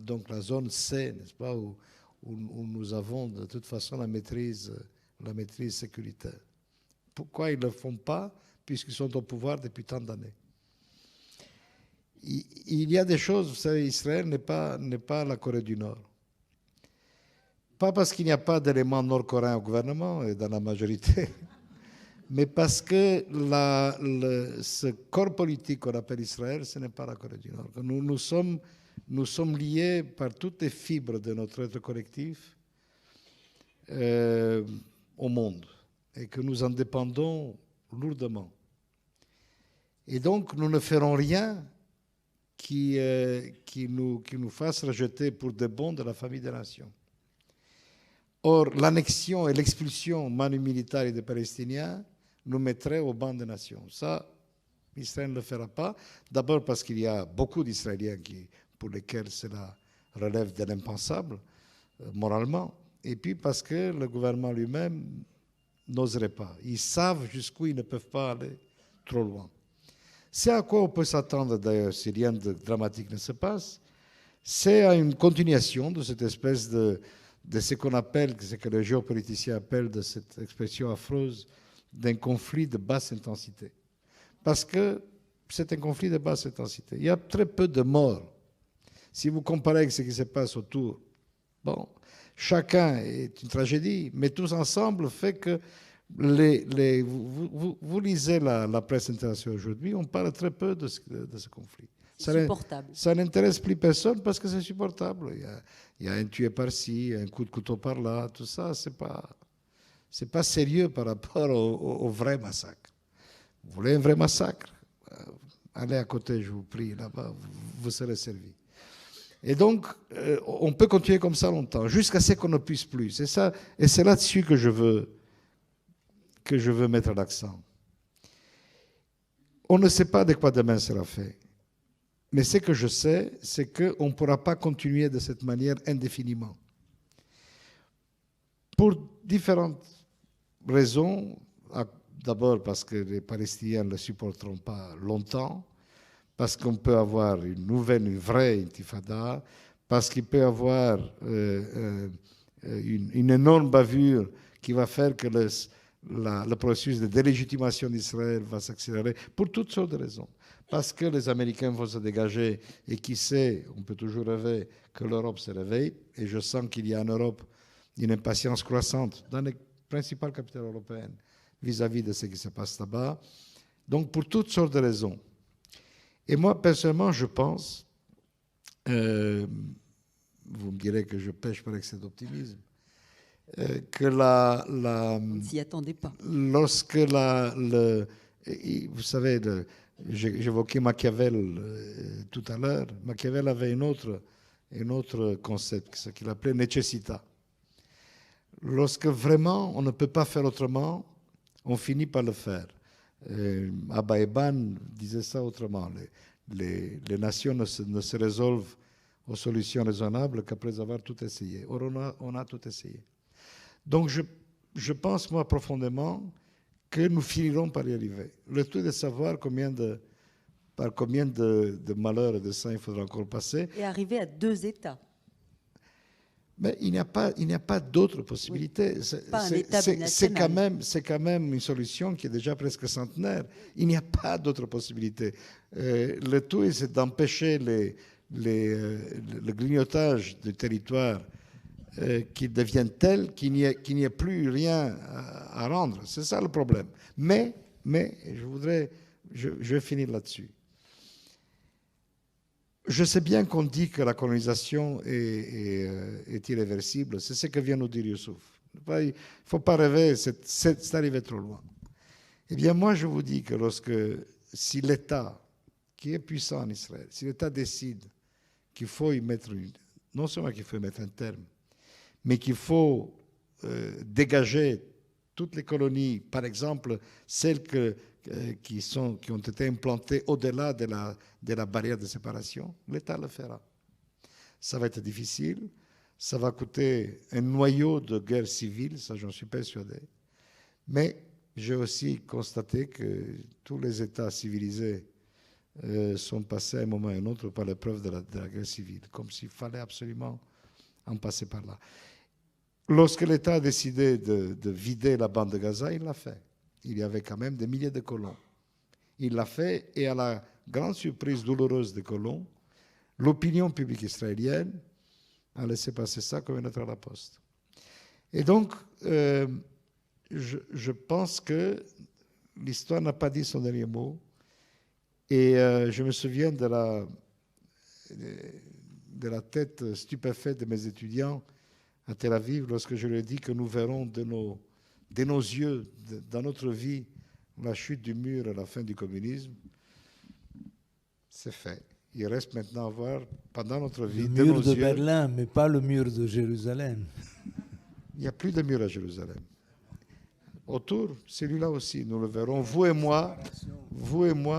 [SPEAKER 4] donc la zone C, n'est-ce pas, où nous avons de toute façon la maîtrise sécuritaire. Pourquoi ils ne le font pas? Puisqu'ils sont au pouvoir depuis tant d'années. Il y a des choses, vous savez, Israël n'est pas la Corée du Nord. Pas parce qu'il n'y a pas d'éléments nord-coréens au gouvernement et dans la majorité, mais parce que ce corps politique qu'on appelle Israël, ce n'est pas la Corée du Nord. Nous sommes liés par toutes les fibres de notre être collectif au monde et que nous en dépendons lourdement. Et donc, nous ne ferons rien qui nous fasse rejeter pour de bon de la famille des nations. Or, l'annexion et l'expulsion manu militaire des Palestiniens nous mettrait au banc des nations. Ça, Israël ne le fera pas. D'abord parce qu'il y a beaucoup d'Israéliens pour lesquels cela relève de l'impensable, moralement. Et puis parce que le gouvernement lui-même n'oserait pas. Ils savent jusqu'où ils ne peuvent pas aller trop loin. C'est à quoi on peut s'attendre d'ailleurs si rien de dramatique ne se passe. C'est à une continuation de cette espèce de ce qu'on appelle, ce que les géopoliticiens appellent, de cette expression affreuse, d'un conflit de basse intensité. Parce que c'est un conflit de basse intensité. Il y a très peu de morts. Si vous comparez avec ce qui se passe autour, bon, chacun est une tragédie, mais tous ensemble fait que vous lisez la presse internationale aujourd'hui, on parle très peu de ce conflit.
[SPEAKER 1] Supportable.
[SPEAKER 4] Ça n'intéresse plus personne parce que c'est supportable. Il y a un tué par-ci, un coup de couteau par-là, tout ça, c'est pas sérieux par rapport au vrai massacre. Vous voulez un vrai massacre? Allez à côté, je vous prie, là-bas, vous serez servi. Et donc, on peut continuer comme ça longtemps, jusqu'à ce qu'on ne puisse plus. C'est ça, et c'est là-dessus que je veux mettre l'accent. On ne sait pas de quoi demain sera fait. Mais ce que je sais, c'est qu'on ne pourra pas continuer de cette manière indéfiniment. Pour différentes raisons. D'abord parce que les Palestiniens ne le supporteront pas longtemps, parce qu'on peut avoir une vraie intifada, parce qu'il peut y avoir une énorme bavure qui va faire que le processus de délégitimation d'Israël va s'accélérer, pour toutes sortes de raisons. Parce que les Américains vont se dégager, et qui sait, on peut toujours rêver que l'Europe se réveille, et je sens qu'il y a en Europe une impatience croissante dans les principales capitales européennes vis-à-vis de ce qui se passe là-bas. Donc, pour toutes sortes de raisons. Et moi, personnellement, je pense, vous me direz que je pêche par excès d'optimisme, que
[SPEAKER 1] On ne s'y attendait pas.
[SPEAKER 4] Lorsque vous savez, j'évoquais Machiavel tout à l'heure. Machiavel avait un autre concept, ce qu'il appelait necessità. Lorsque vraiment on ne peut pas faire autrement, on finit par le faire. Abba Eban disait ça autrement. Les nations ne se résolvent aux solutions raisonnables qu'après avoir tout essayé. Or, on a tout essayé. Donc, je pense, moi, profondément, que nous finirons par y arriver. Le tout est de savoir par combien de malheurs et de sang il faudra encore passer.
[SPEAKER 1] Et arriver à 2 États.
[SPEAKER 4] Mais il n'y a pas d'autre possibilité.
[SPEAKER 1] Oui, pas un État binational.
[SPEAKER 4] C'est quand même une solution qui est déjà presque centenaire. Il n'y a pas d'autre possibilité. Le tout, c'est d'empêcher le grignotage du territoire qui devienne tel qu'il n'y ait plus rien à rendre. C'est ça le problème. Mais je vais finir là-dessus. Je sais bien qu'on dit que la colonisation est irréversible. C'est ce que vient nous dire Youssouf. Il ne faut pas rêver, c'est arrivé trop loin. Eh bien, moi, je vous dis que si l'État, qui est puissant en Israël, si l'État décide qu'il faut y mettre, non seulement qu'il faut y mettre un terme, mais qu'il faut dégager toutes les colonies, par exemple celles qui ont été implantées au-delà de la barrière de séparation, l'État le fera. Ça va être difficile, ça va coûter un noyau de guerre civile, ça j'en suis persuadé. Mais j'ai aussi constaté que tous les États civilisés sont passés à un moment ou à un autre par l'épreuve de la guerre civile, comme s'il fallait absolument en passer par là. Lorsque l'État a décidé de vider la bande de Gaza, il l'a fait. Il y avait quand même des milliers de colons. Il l'a fait, et à la grande surprise douloureuse des colons, l'opinion publique israélienne a laissé passer ça comme une lettre à la poste. Et donc, je pense que l'histoire n'a pas dit son dernier mot. Et je me souviens de la tête stupéfaite de mes étudiants à Tel Aviv lorsque je leur ai dit que nous verrons de nos yeux, dans notre vie, la chute du mur et la fin du communisme. C'est fait. Il reste maintenant à voir, pendant notre vie,
[SPEAKER 2] le mur de Berlin, mais pas le mur de Jérusalem.
[SPEAKER 4] Il n'y a plus de mur à Jérusalem. Autour, celui-là aussi, nous le verrons. Vous et moi,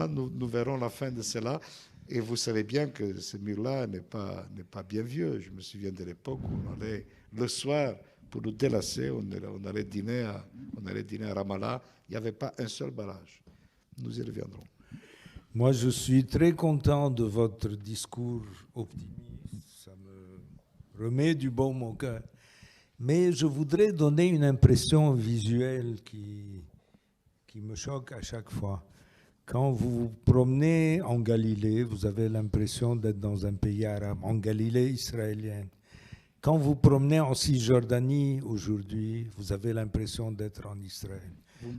[SPEAKER 4] nous verrons la fin de cela. Et vous savez bien que ce mur-là n'est pas bien vieux. Je me souviens de l'époque où on allait le soir, pour nous délasser, on allait dîner à Ramallah. Il n'y avait pas un seul barrage. Nous y reviendrons.
[SPEAKER 2] Moi, je suis très content de votre discours optimiste. Ça me remet du baume au cœur. Mais je voudrais donner une impression visuelle qui me choque à chaque fois. Quand vous vous promenez en Galilée, vous avez l'impression d'être dans un pays arabe, en Galilée israélienne. Quand vous promenez en Cisjordanie aujourd'hui, vous avez l'impression d'être en Israël.
[SPEAKER 4] Vous me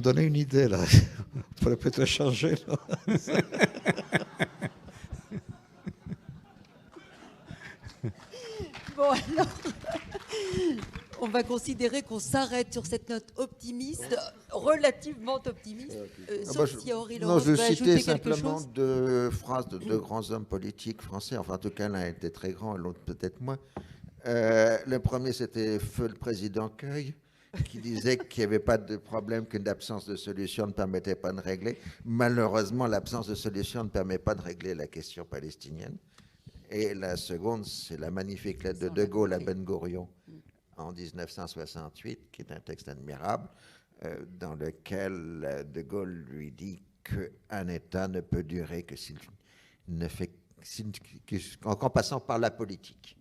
[SPEAKER 4] donnez une idée là. On pourrait peut-être changer.
[SPEAKER 1] va considérer qu'on s'arrête sur cette note optimiste, relativement optimiste, sauf si Henri Laurent
[SPEAKER 3] je
[SPEAKER 1] veut ajouter
[SPEAKER 3] citais
[SPEAKER 1] quelque
[SPEAKER 3] simplement
[SPEAKER 1] chose.
[SPEAKER 3] deux phrases de deux grands hommes politiques français. Enfin, en tout cas, l'un était très grand, l'autre peut-être moins. Le premier, c'était Feu le président Cueil, qui disait qu'il n'y avait pas de problème, qu'une absence de solution ne permettait pas de régler. Malheureusement, l'absence de solution ne permet pas de régler la question palestinienne. Et la seconde, c'est la magnifique lettre de De Gaulle à Ben Gourion en 1968, qui est un texte admirable, dans lequel De Gaulle lui dit qu'un État ne peut durer que s'il ne fait qu'en passant par la politique,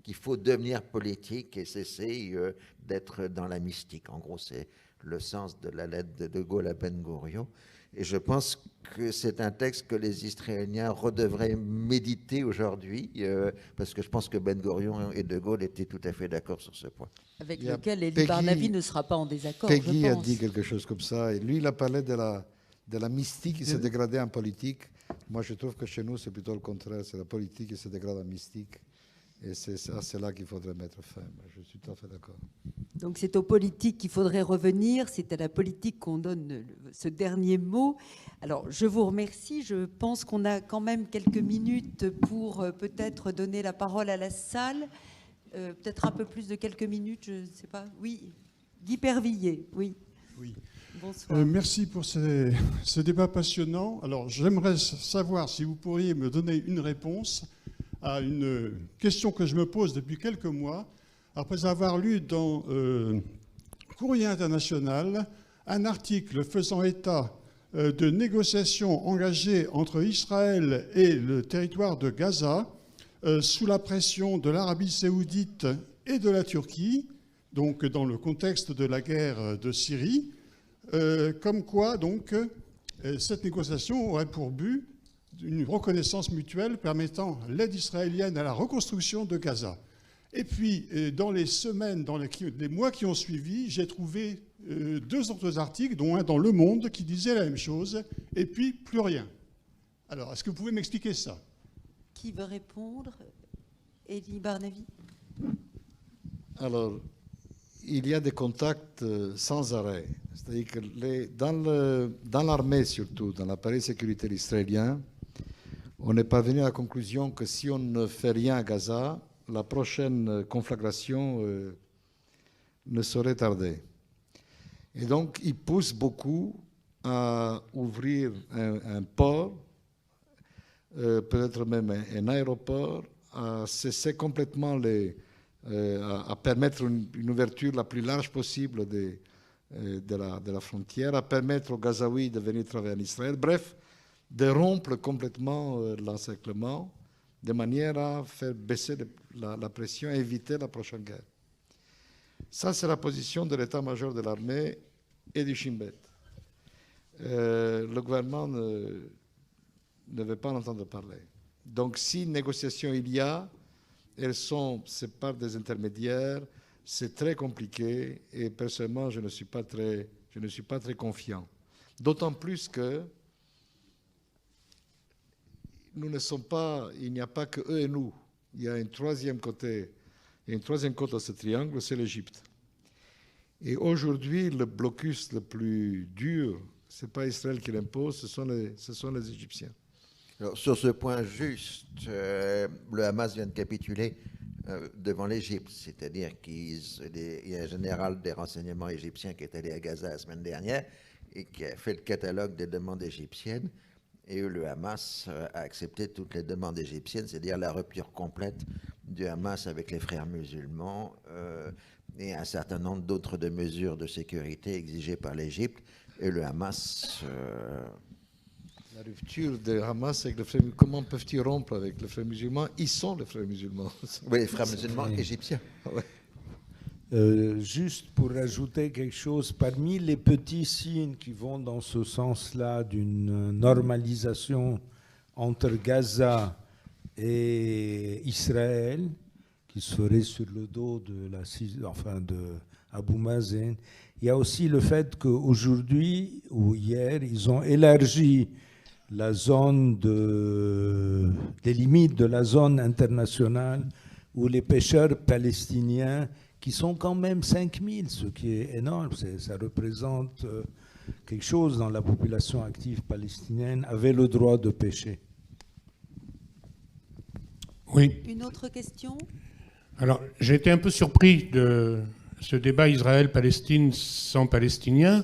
[SPEAKER 3] qu'il faut devenir politique et cesser d'être dans la mystique. En gros, c'est le sens de la lettre de De Gaulle à Ben Gourion. Et je pense que c'est un texte que les Israéliens redevraient méditer aujourd'hui, parce que je pense que Ben Gourion et De Gaulle étaient tout à fait d'accord sur ce point.
[SPEAKER 1] Avec lequel Elie Barnavi ne sera pas en désaccord, je
[SPEAKER 4] Peggy a
[SPEAKER 1] pense.
[SPEAKER 4] dit quelque chose comme ça. Et lui, il a parlé de la mystique qui s'est dégradée en politique. Moi, je trouve que chez nous, c'est plutôt le contraire. C'est la politique qui se dégrade en mystique. Et c'est là qu'il faudrait mettre fin. Je suis tout à fait d'accord.
[SPEAKER 1] Donc c'est aux politiques qu'il faudrait revenir, c'est à la politique qu'on donne ce dernier mot. Alors je vous remercie, je pense qu'on a quand même quelques minutes pour peut-être donner la parole à la salle, peut-être un peu plus de quelques minutes, je ne sais pas. Oui, Guy Pervilliers, oui.
[SPEAKER 5] Oui.
[SPEAKER 1] Bonsoir.
[SPEAKER 5] Merci pour ce débat passionnant. Alors j'aimerais savoir si vous pourriez me donner une réponse à une question que je me pose depuis quelques mois, après avoir lu dans Courrier International un article faisant état de négociations engagées entre Israël et le territoire de Gaza sous la pression de l'Arabie saoudite et de la Turquie, donc dans le contexte de la guerre de Syrie, comme quoi donc cette négociation aurait pour but une reconnaissance mutuelle permettant l'aide israélienne à la reconstruction de Gaza. Et puis, dans les semaines, dans les mois qui ont suivi, j'ai trouvé deux autres articles, dont un dans Le Monde, qui disait la même chose, et puis plus rien. Alors, est-ce que vous pouvez m'expliquer ça?
[SPEAKER 1] Qui veut répondre? Elie Barnavi.
[SPEAKER 4] Alors, il y a des contacts sans arrêt. C'est-à-dire que dans l'armée surtout, dans l'appareil sécuritaire israélien, on est parvenu à la conclusion que si on ne fait rien à Gaza, la prochaine conflagration ne saurait tarder. Et donc, ils poussent beaucoup à ouvrir un port, peut-être même un aéroport, à cesser complètement à permettre une ouverture la plus large possible de la frontière, à permettre aux Gazaouis de venir travailler en Israël. Bref, de rompre complètement l'encerclement de manière à faire baisser la pression et éviter la prochaine guerre. Ça, c'est la position de l'état-major de l'armée et du Shin Bet. Le gouvernement ne veut pas en entendre parler. Donc, si négociation il y a, c'est par des intermédiaires, c'est très compliqué et personnellement, je ne suis pas très confiant. D'autant plus que nous ne sommes pas, il n'y a pas que eux et nous. Il y a une troisième côte à ce triangle, c'est l'Égypte. Et aujourd'hui, le blocus le plus dur, ce n'est pas Israël qui l'impose, ce sont les Égyptiens.
[SPEAKER 3] Alors, sur ce point juste, le Hamas vient de capituler devant l'Égypte, c'est-à-dire qu'il y a un général des renseignements égyptiens qui est allé à Gaza la semaine dernière et qui a fait le catalogue des demandes égyptiennes. Et le Hamas a accepté toutes les demandes égyptiennes, c'est-à-dire la rupture complète du Hamas avec les frères musulmans et un certain nombre d'autres mesures de sécurité exigées par l'Égypte. Et le Hamas...
[SPEAKER 4] La rupture du Hamas avec les frères musulmans, comment peuvent-ils rompre avec les frères musulmans? Ils sont les frères musulmans.
[SPEAKER 3] Oui, les frères musulmans égyptiens.
[SPEAKER 4] Ouais.
[SPEAKER 2] Juste pour ajouter quelque chose, parmi les petits signes qui vont dans ce sens-là d'une normalisation entre Gaza et Israël, qui se ferait sur le dos de Abou Mazen, il y a aussi le fait qu'aujourd'hui ou hier, ils ont élargi la zone les limites de la zone internationale où les pêcheurs palestiniens qui sont quand même 5000, ce qui est énorme. Ça représente quelque chose dans la population active palestinienne, avaient le droit de pêcher.
[SPEAKER 6] Oui.
[SPEAKER 1] Une autre question?
[SPEAKER 6] Alors, j'ai été un peu surpris de ce débat Israël-Palestine sans Palestiniens.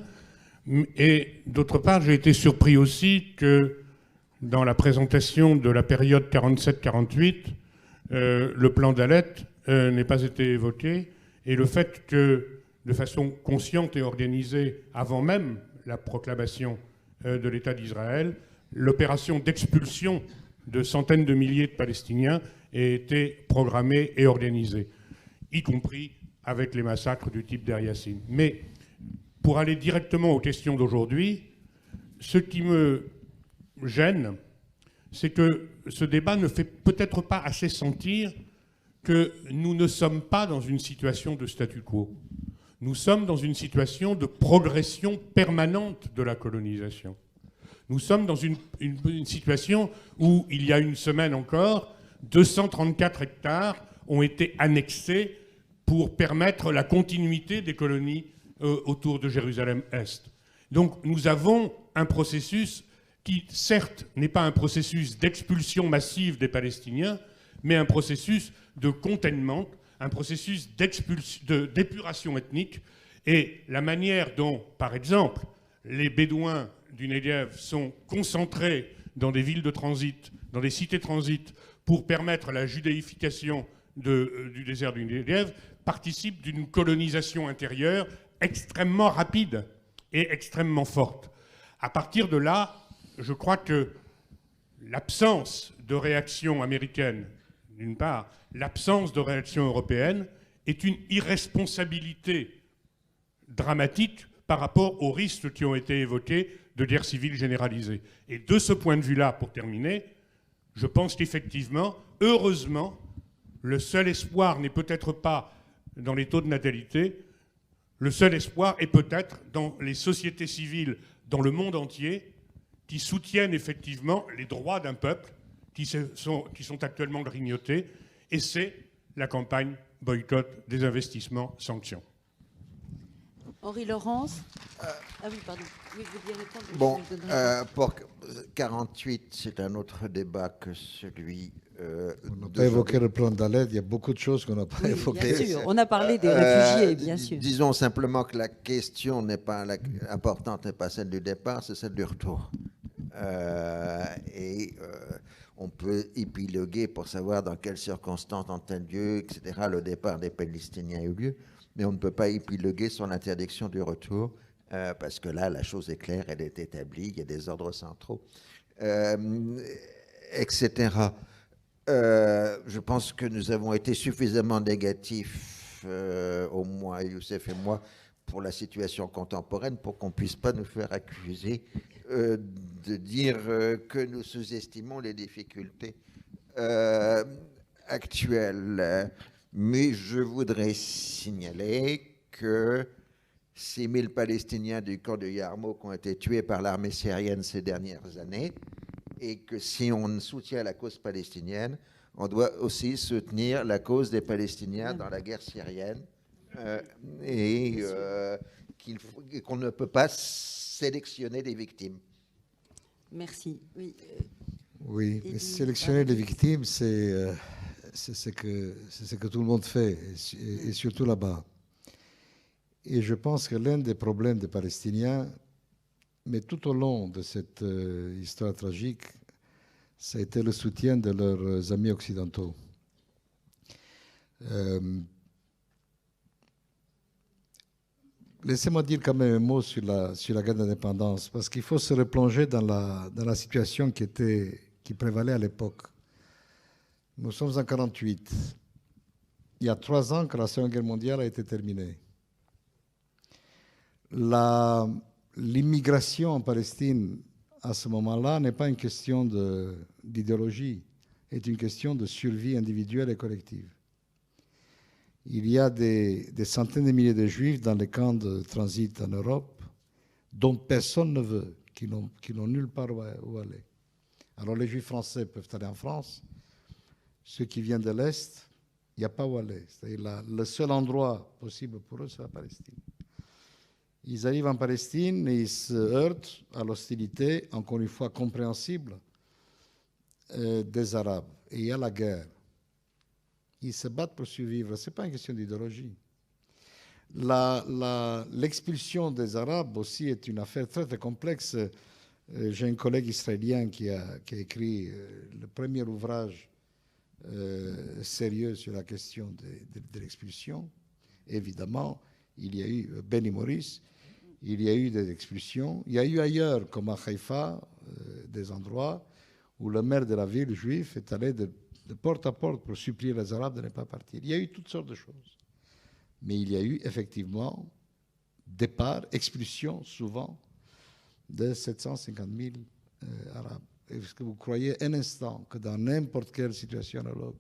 [SPEAKER 6] Et d'autre part, j'ai été surpris aussi que dans la présentation de la période 47-48, le plan d'Alet n'ait pas été évoqué. Et le fait que, de façon consciente et organisée, avant même la proclamation de l'État d'Israël, l'opération d'expulsion de centaines de milliers de Palestiniens ait été programmée et organisée, y compris avec les massacres du type Deir Yassin. Mais pour aller directement aux questions d'aujourd'hui, ce qui me gêne, c'est que ce débat ne fait peut-être pas assez sentir que nous ne sommes pas dans une situation de statu quo. Nous sommes dans une situation de progression permanente de la colonisation. Nous sommes dans une situation où, il y a une semaine encore, 234 hectares ont été annexés pour permettre la continuité des colonies autour de Jérusalem-Est. Donc nous avons un processus qui, certes, n'est pas un processus d'expulsion massive des Palestiniens, mais un processus de containment, un processus d'épuration ethnique. Et la manière dont, par exemple, les Bédouins du Negev sont concentrés dans des villes de transit, dans des cités transit, pour permettre la judéification du désert du Negev, participe d'une colonisation intérieure extrêmement rapide et extrêmement forte. À partir de là, je crois que l'absence de réaction américaine, d'une part, l'absence de réaction européenne est une irresponsabilité dramatique par rapport aux risques qui ont été évoqués de guerre civile généralisée. Et de ce point de vue-là, pour terminer, je pense qu'effectivement, heureusement, le seul espoir n'est peut-être pas dans les taux de natalité, le seul espoir est peut-être dans les sociétés civiles dans le monde entier qui soutiennent effectivement les droits d'un peuple qui sont actuellement grignotés, et c'est la campagne boycott des investissements sanctions.
[SPEAKER 1] Henri Laurence. Ah oui, pardon. Oui, vous vouliez répondre.
[SPEAKER 3] Bon, pour 48, c'est un autre débat que celui.
[SPEAKER 4] On n'a pas évoqué le plan d'Aled, il y a beaucoup de choses qu'on n'a pas évoquées.
[SPEAKER 1] Bien sûr, on a parlé des réfugiés, bien sûr.
[SPEAKER 3] Disons simplement que la question n'est pas importante, n'est pas celle du départ, c'est celle du retour. On peut épiloguer pour savoir dans quelles circonstances, en tel lieu, etc., le départ des Palestiniens a eu lieu, mais on ne peut pas épiloguer sur l'interdiction du retour, parce que là, la chose est claire, elle est établie, il y a des ordres centraux, etc. Je pense que nous avons été suffisamment négatifs, au moins Youssef et moi, pour la situation contemporaine, pour qu'on ne puisse pas nous faire accuser de dire que nous sous-estimons les difficultés actuelles. Mais je voudrais signaler que 6000 Palestiniens du camp de Yarmouk ont été tués par l'armée syrienne ces dernières années, et que si on soutient la cause palestinienne, on doit aussi soutenir la cause des Palestiniens dans la guerre syrienne, et qu'on ne peut pas sélectionner des victimes.
[SPEAKER 1] Merci. Oui,
[SPEAKER 4] oui, sélectionner les victimes, c'est ce que tout le monde fait, et surtout là-bas. Et je pense que l'un des problèmes des Palestiniens, mais tout au long de cette histoire tragique, ça a été le soutien de leurs amis occidentaux. Laissez-moi dire quand même un mot sur la guerre d'indépendance, parce qu'il faut se replonger dans la situation qui prévalait à l'époque. Nous sommes en 1948. Il y a 3 ans que la Seconde Guerre mondiale a été terminée. L'immigration en Palestine, à ce moment-là, n'est pas une question d'idéologie, est une question de survie individuelle et collective. Il y a des centaines de milliers de Juifs dans les camps de transit en Europe, dont personne ne veut, qui n'ont nulle part où aller. Alors les Juifs français peuvent aller en France, ceux qui viennent de l'Est Il n'y a pas où aller. C'est-à-dire le seul endroit possible pour eux, c'est la Palestine. Ils arrivent en Palestine et ils se heurtent à l'hostilité, encore une fois compréhensible, des Arabes. Et il y a la guerre. Ils se battent pour survivre. Ce n'est pas une question d'idéologie. L'expulsion des Arabes aussi est une affaire très, très complexe. J'ai un collègue israélien qui a écrit le premier ouvrage sérieux sur la question de l'expulsion. Évidemment, il y a eu Benny Morris, il y a eu des expulsions. Il y a eu ailleurs, comme à Haïfa, des endroits où le maire de la ville juif est allé de porte à porte pour supplier les Arabes de ne pas partir. Il y a eu toutes sortes de choses. Mais il y a eu effectivement départ, expulsion souvent de 750 000 Arabes. Est-ce que vous croyez un instant que dans n'importe quelle situation analogue,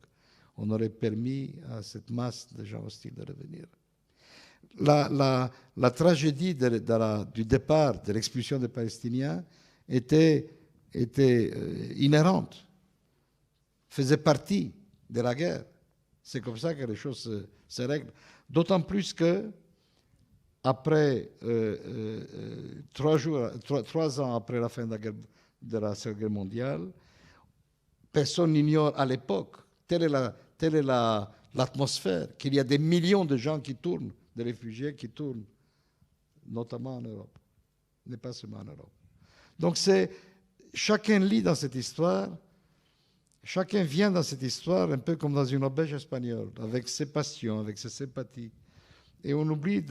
[SPEAKER 4] on aurait permis à cette masse de gens hostiles de revenir? La tragédie du départ, de l'expulsion des Palestiniens était inhérente, faisait partie de la guerre. C'est comme ça que les choses se règlent. D'autant plus que, après 3 ans après la fin de la Seconde Guerre mondiale, personne n'ignore à l'époque, telle est l'atmosphère, qu'il y a des millions de gens qui tournent, de réfugiés qui tournent, notamment en Europe, mais pas seulement en Europe. Donc chacun lit dans cette histoire, chacun vient dans cette histoire un peu comme dans une auberge espagnole, avec ses passions, avec ses sympathies. Et on oublie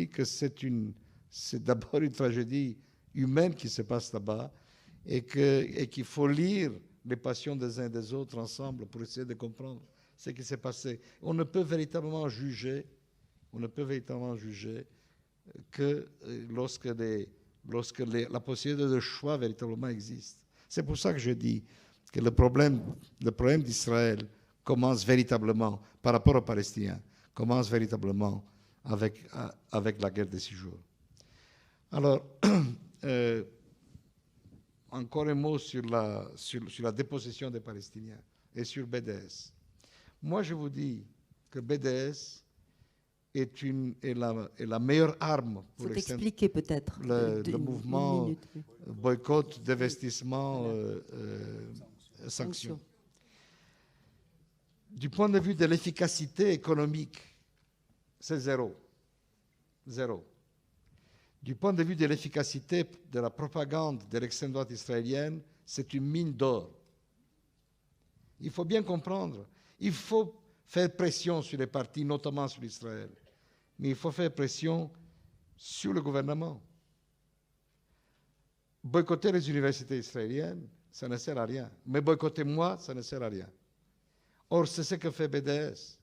[SPEAKER 4] que c'est d'abord une tragédie humaine qui se passe là-bas et qu'il faut lire les passions des uns et des autres ensemble pour essayer de comprendre ce qui s'est passé. On ne peut véritablement juger que lorsque la possibilité de choix véritablement existe. C'est pour ça que je dis que le problème d'Israël commence véritablement, par rapport aux Palestiniens, commence véritablement avec la guerre des 6 jours. Alors, encore un mot sur la dépossession des Palestiniens et sur BDS. Moi, je vous dis que BDS est la meilleure arme pour
[SPEAKER 1] expliquer peut-être
[SPEAKER 4] le mouvement boycott, d'investissement, sanctions. Du point de vue de l'efficacité économique, c'est zéro. Du point de vue de l'efficacité de la propagande de l'extrême droite israélienne, c'est une mine d'or. Il faut bien comprendre. Il faut faire pression sur les partis, notamment sur Israël. Mais il faut faire pression sur le gouvernement. Boycotter les universités israéliennes, ça ne sert à rien. Mais boycotter moi, ça ne sert à rien. Or, c'est ce que fait BDS.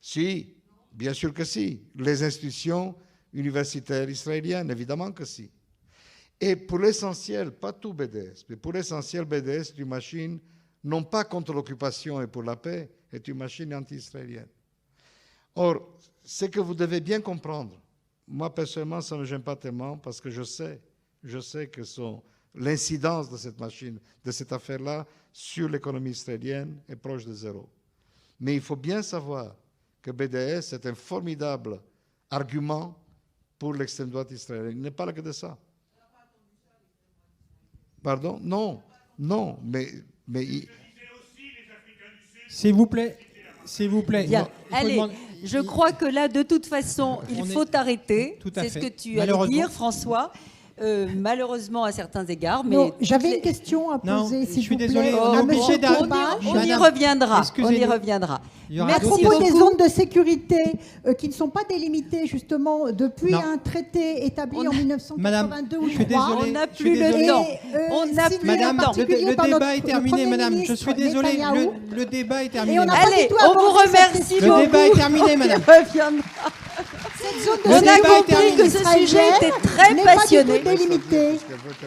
[SPEAKER 4] Si, bien sûr que si. Les institutions universitaires israéliennes, évidemment que si. Et pour l'essentiel, pas tout BDS, mais pour l'essentiel, BDS est une machine, non pas contre l'occupation et pour la paix, est une machine anti-israélienne. Or, ce que vous devez bien comprendre, moi personnellement, ça ne me gêne pas tellement parce que je sais que l'incidence de cette machine, de cette affaire-là, sur l'économie israélienne est proche de zéro. Mais il faut bien savoir que BDS est un formidable argument pour l'extrême droite israélienne. Il n'est pas là que de ça. Pardon? Non, mais
[SPEAKER 7] S'il vous plaît.
[SPEAKER 1] Bien. Allez, je crois que là, de toute façon, il faut arrêter. C'est ce que tu allais dire, François. Malheureusement, à certains égards. Mais
[SPEAKER 8] j'avais une question à poser, s'il vous plaît.
[SPEAKER 7] Je suis désolé, on
[SPEAKER 1] y reviendra. On y reviendra.
[SPEAKER 8] À propos des zones de sécurité qui ne sont pas délimitées, justement, depuis un traité établi en 1982 ou 2003.
[SPEAKER 1] On n'a plus le temps.
[SPEAKER 7] Madame, le débat est terminé, madame. Je suis désolé, le débat est terminé.
[SPEAKER 1] Allez, on vous remercie beaucoup.
[SPEAKER 7] Le débat est terminé, madame.
[SPEAKER 1] On a compris que ce sujet était très passionné.
[SPEAKER 8] Délimité,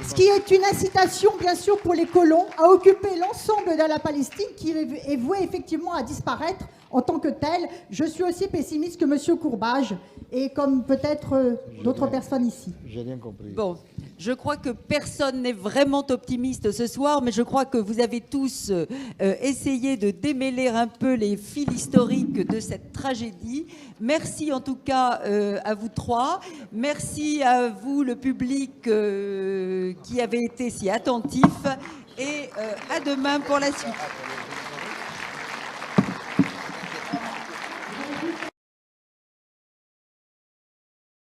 [SPEAKER 8] ce qui est une incitation, bien sûr, pour les colons à occuper l'ensemble de la Palestine qui est vouée effectivement à disparaître en tant que telle. Je suis aussi pessimiste que M. Courbage et comme peut-être d'autres personnes ici.
[SPEAKER 4] J'ai rien compris.
[SPEAKER 1] Bon, Je crois que personne n'est vraiment optimiste ce soir, mais je crois que vous avez tous essayé de démêler un peu les fils historiques de cette tragédie. Merci en tout cas à vous trois. Merci à vous, le public, qui avez été si attentif. Et à demain pour la suite.